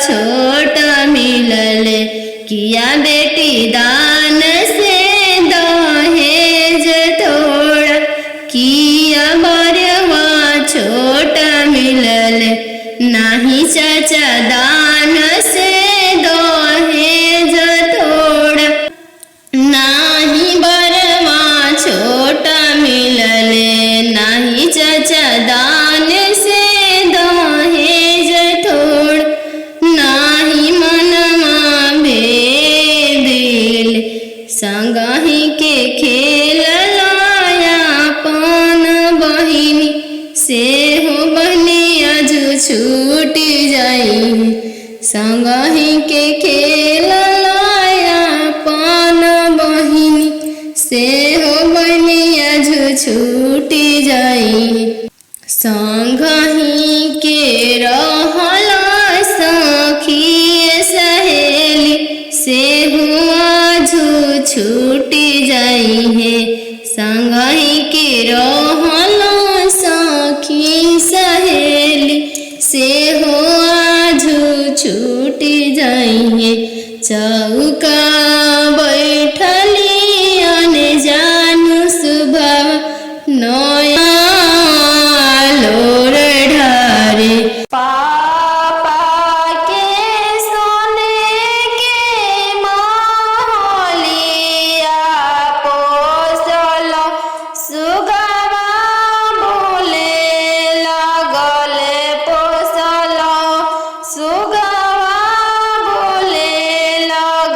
छोट मिलले। किया बेटी दान से दहेज थोड़ा, किया बरवा छोट मिलले। नाही चाचा दान से दहेज थोड़ा, नाही बरवा छोटा मिलले। नाही चाचा दान से दहेज थोड़, नाही मनवा भेदिल। संगही के खेल लायापन बहिनी से हो बहनी आज छूटी जाई। संगही के खेल लायापन बहिनी से हो बहनी आज छूटी जाई। संगही के रहला सखी सहेली से हो आज छूटी जाई है। संगही के रहला सखी सहेली से हो आज छूटी जाई है। चौका बैठली अनजानु सुभावा नयन लोर ढारे। पापा के सोने के महलिया पोसल सुगवा बोले लगले। पोसल सुगवा बोले लगले।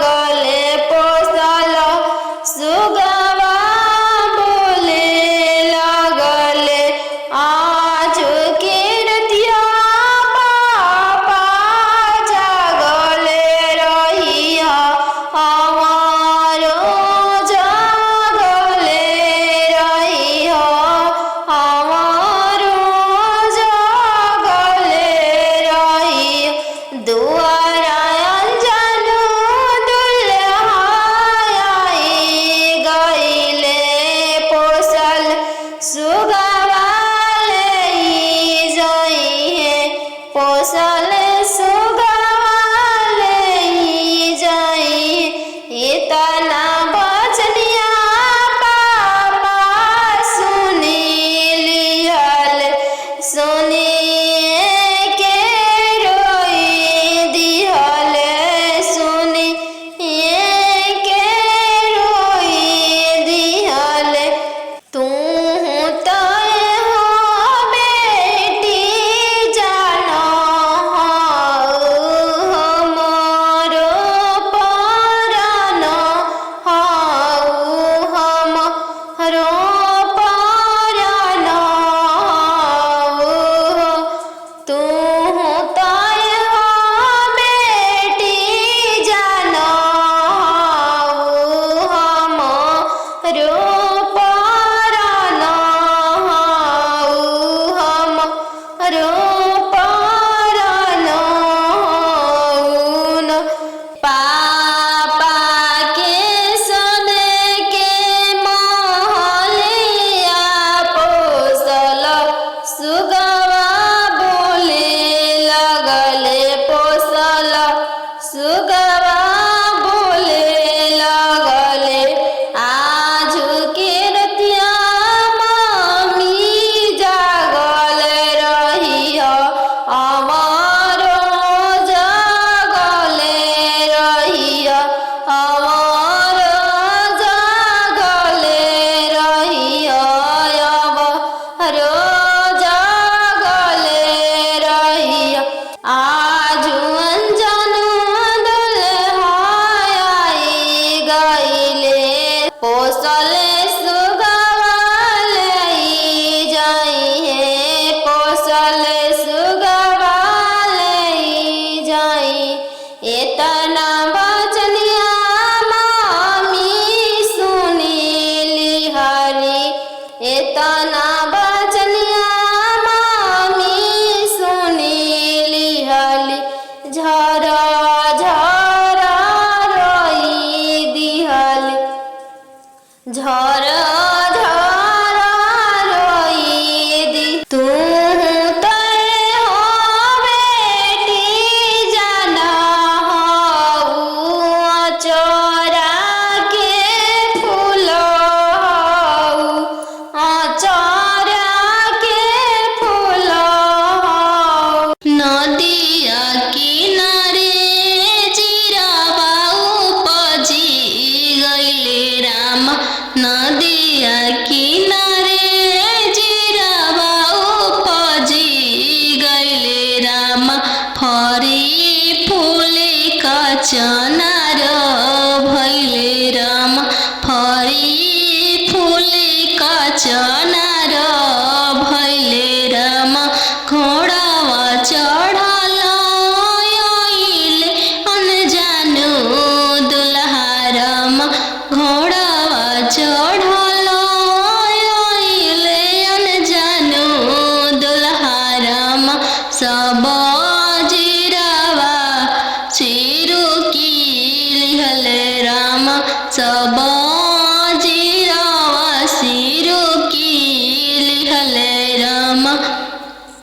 बैठले राम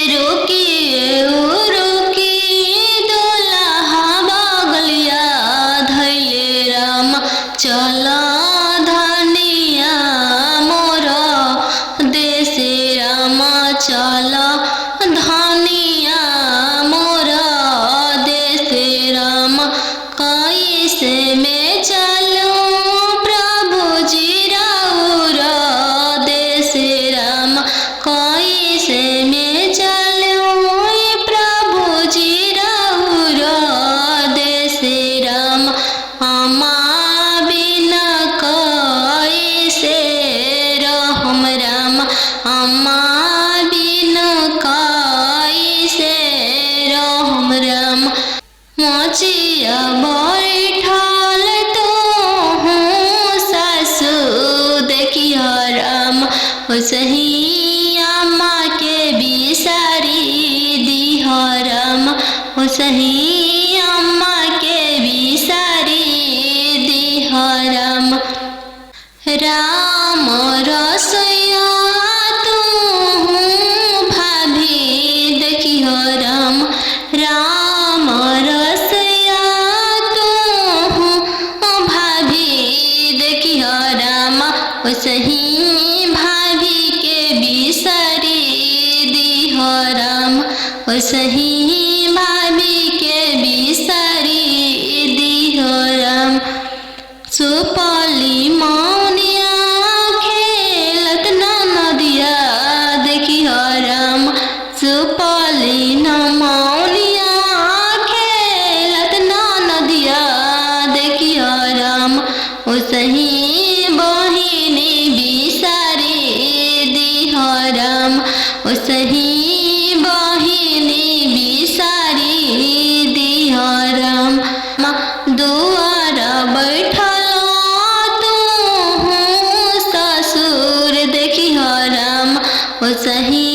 रोकिए रोकी दुल्हा बगलिया धैले राम चला धनिया मोर देशे राम चला धनिया मोर देशे राम कैसे में चलूं प्रभु जी राउर देशे राम कैसे में चलूं प्रभु जी राउर देशे राम अम्मा बिना कैसे रहम राम अम्मा बिना कैसे रहम राम मोचिया बैठल तो हूँ सासु देखिया राम सही अम्मा के बिसारी दिह राम सही अम्मा के बिसारी दिह राम राम रसोया तू भाभी देखिह राम राम रसोया तू भाभी देखिह राम सही भाभी के बिसारी दिह राम सही भाभी के बिसारी दिह राम सुपली मौनिया खेलत नदिया देखिह राम सुपली न मौनिया खेलत नदिया देखिह राम सही बहिनी बिसारी दिह राम सही बहिनी बिसारी दिह राम दुआर बैठल तू ससुर देखिह राम सही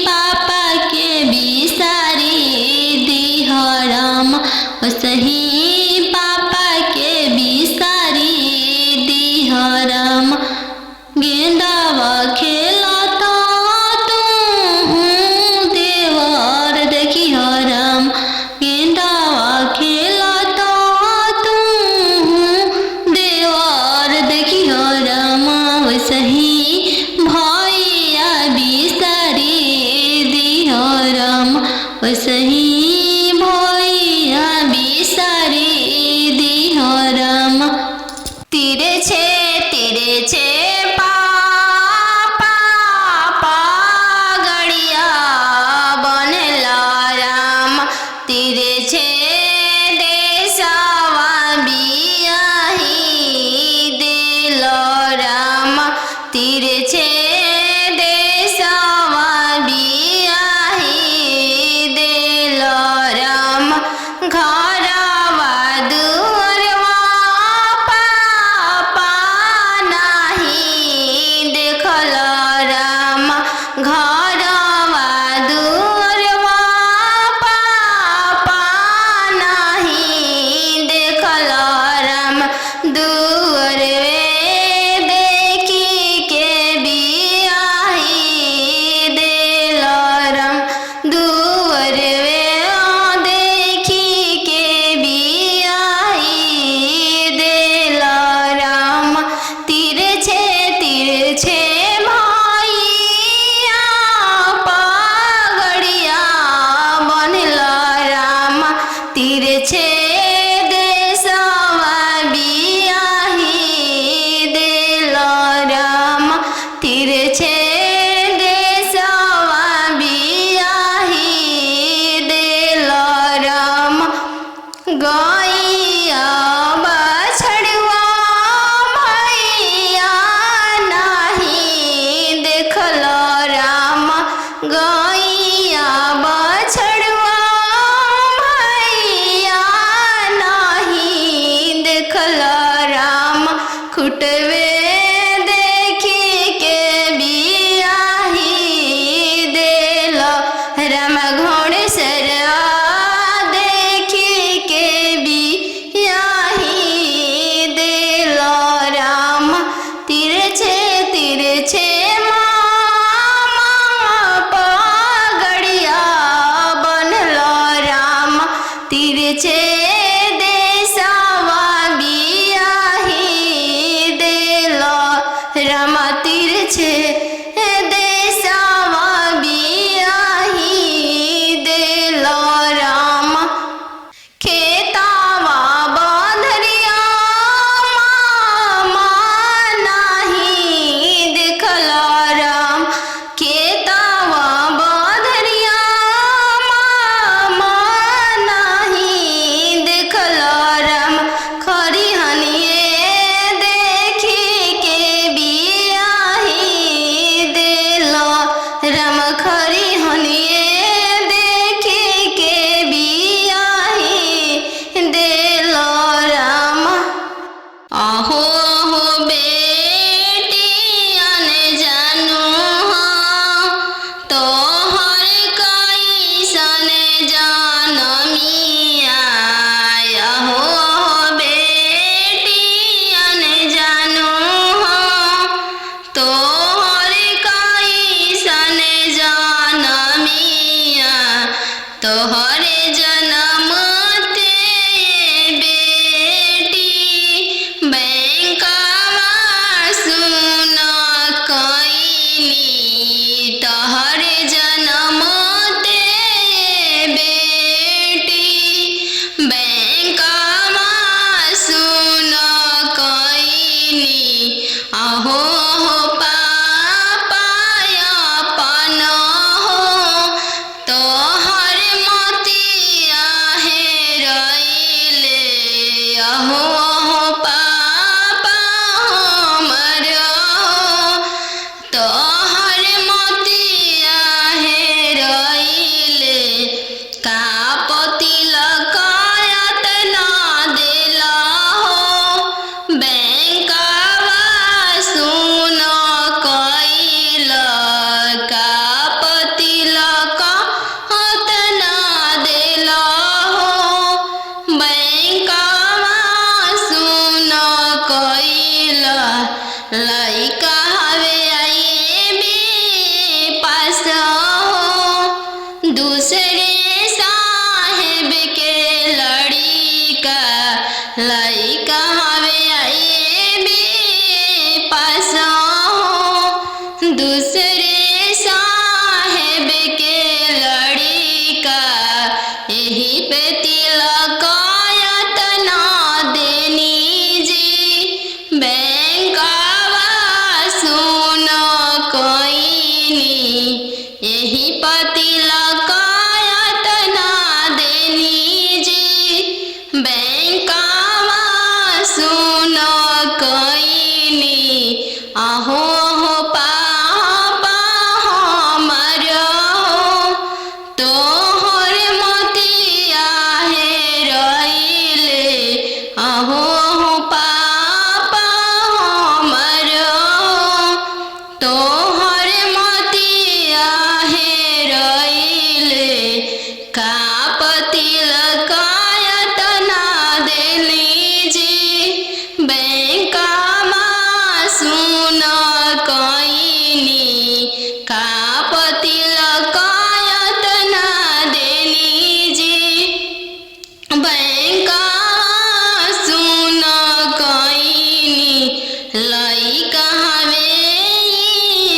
पापा के बिसारी दिह राम सही पापा के बिसारी दिह राम गेंदावा खेलता तू देवर देखिह राम गेंदावा खेलता तू देवर देखिह राम सही भैया बिसारी दिह राम सही भैया बिसारी दिह राम तीरे छे पापा गड़िया बनेला राम तीरे छे देशवा बियाही दिल राम तीरे छे देशवा बियाही दिल राम घरवा दुअरवा पापा नाही देखल राम घरवा दुअरवा पापा नाही देखल राम दुअरवे देखी के बियाही दिल राम दुअरवे देखी के बियाही दिल राम तीरे छे भैया पगड़िया बनल राम तीरे छे देशवा बियाही दिल राम तीरे छे देशवा बियाही दिल राम गैया बछड़वा भैया नाही देखल राम गैया बछड़वा भैया नाही देखल राम खुटवे देखी के बियाही दिल राम घोड़सर देखी के बियाही दिल राम तिरछे मामा तोहर कैसन जनमिया हो बेटियन जानू हो तोहर कैसन जनमिया तोहर जन्म ते बेटी बैंकवा सुन कैली तोहर जन्म ते बेटी बैंकवा सुन कैली अहो पापाया अपन हो तोहर मोतिया हेरैले अहो पापा हमर तोहर मोतिया हेरैले का तिलक यतना देला हो बैंकवा सुन कैल का तिलक यतना देला हो बैंकवा सुन कैल लइका हवे आईबी पास हो दूसरे साहेब के लड़िका लइका हवे आईबी पास हो दूसरे साहेब के लड़िका यही पे तिलक यतना देनी जी बैंकवा सुन कैनी यही पे तिलक यतना देनी जी बैंकवा सुन कैनी अहो पापा हमर तोहर मोतिया हेरैले अहो पापा हमर तोहर मोतिया हेरैले का तिलक यतना देली जी बैंकवा सुन कैनी का तिलक यतना देली जी बैंकवा सुन कैनी लइका हवे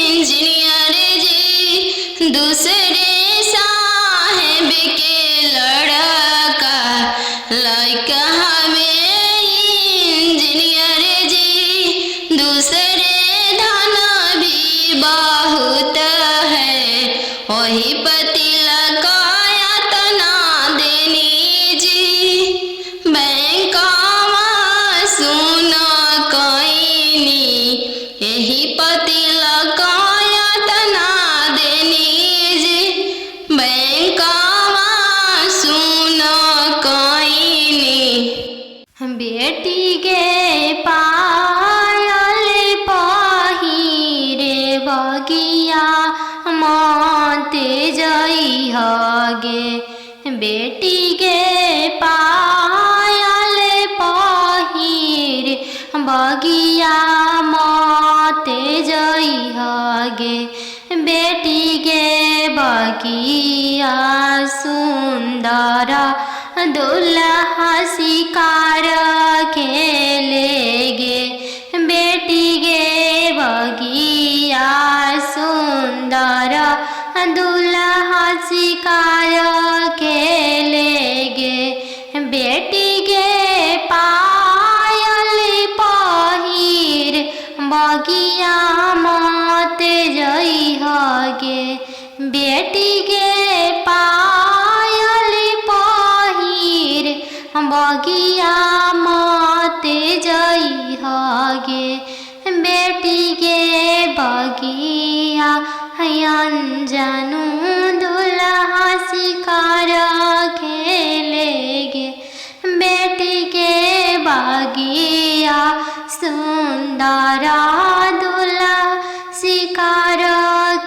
इंजीनियर जी दूसरे साहेब के लड़का लइका हवे इंजीनियर जी दूसरे धन भी बहुत है वही तिलक यतना देनी जी बैंकवा सुन कैनी यही तिलक यतना देनी जी बैंकवा सुन कैनी बेटी के पायल पहिरे बगिया मत जइहगे बेटी के पायल पहिरे बगिया मत जइहगे बेटी के बगिया सुंदर दुल्हा शिकार खेलेगे बेटी के बगिया सुंदर दुल्हा शिकार खेलेगे बेटी के पायल पहिर बगिया मत जइहगे बेटी के पायल पहिर बगिया मत जइहगे बेटी के बगिया अनजानू दुल्हा शिकार खेलेगे बेटी के बगिया सुंदर दुल्हा शिकार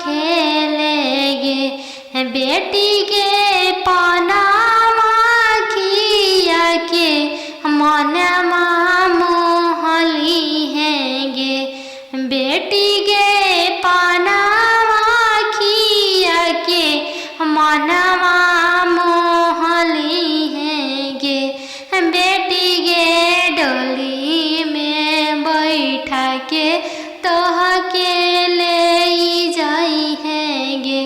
खेलेगे। बेटी के पनामा खिया के मनमा मोहली हैगे। बेटी के पनामा खिया के मनवा मोहली हैगे। बेटी के डोली में बैठा के तोह के ले जाई हैगे।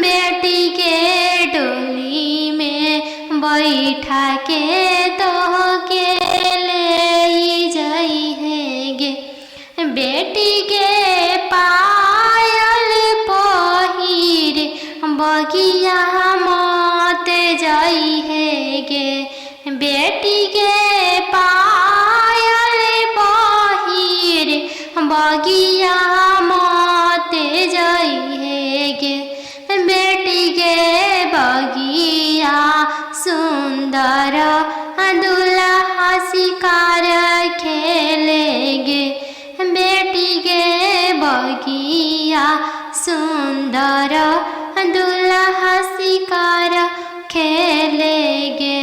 बेटी के डोली में बैठा के तोह के ले जाई हैगे। बेटी के पायल पहिर बगिया मत जाई हैगे। बेटी के पायल पहिर बगिया मत जाई हैगे। बेटी के बगिया सुंदर दुल्हा शिकार खेलेगे। बेटी के बगिया सुंदर दुल्हा शिकार खेलेगे।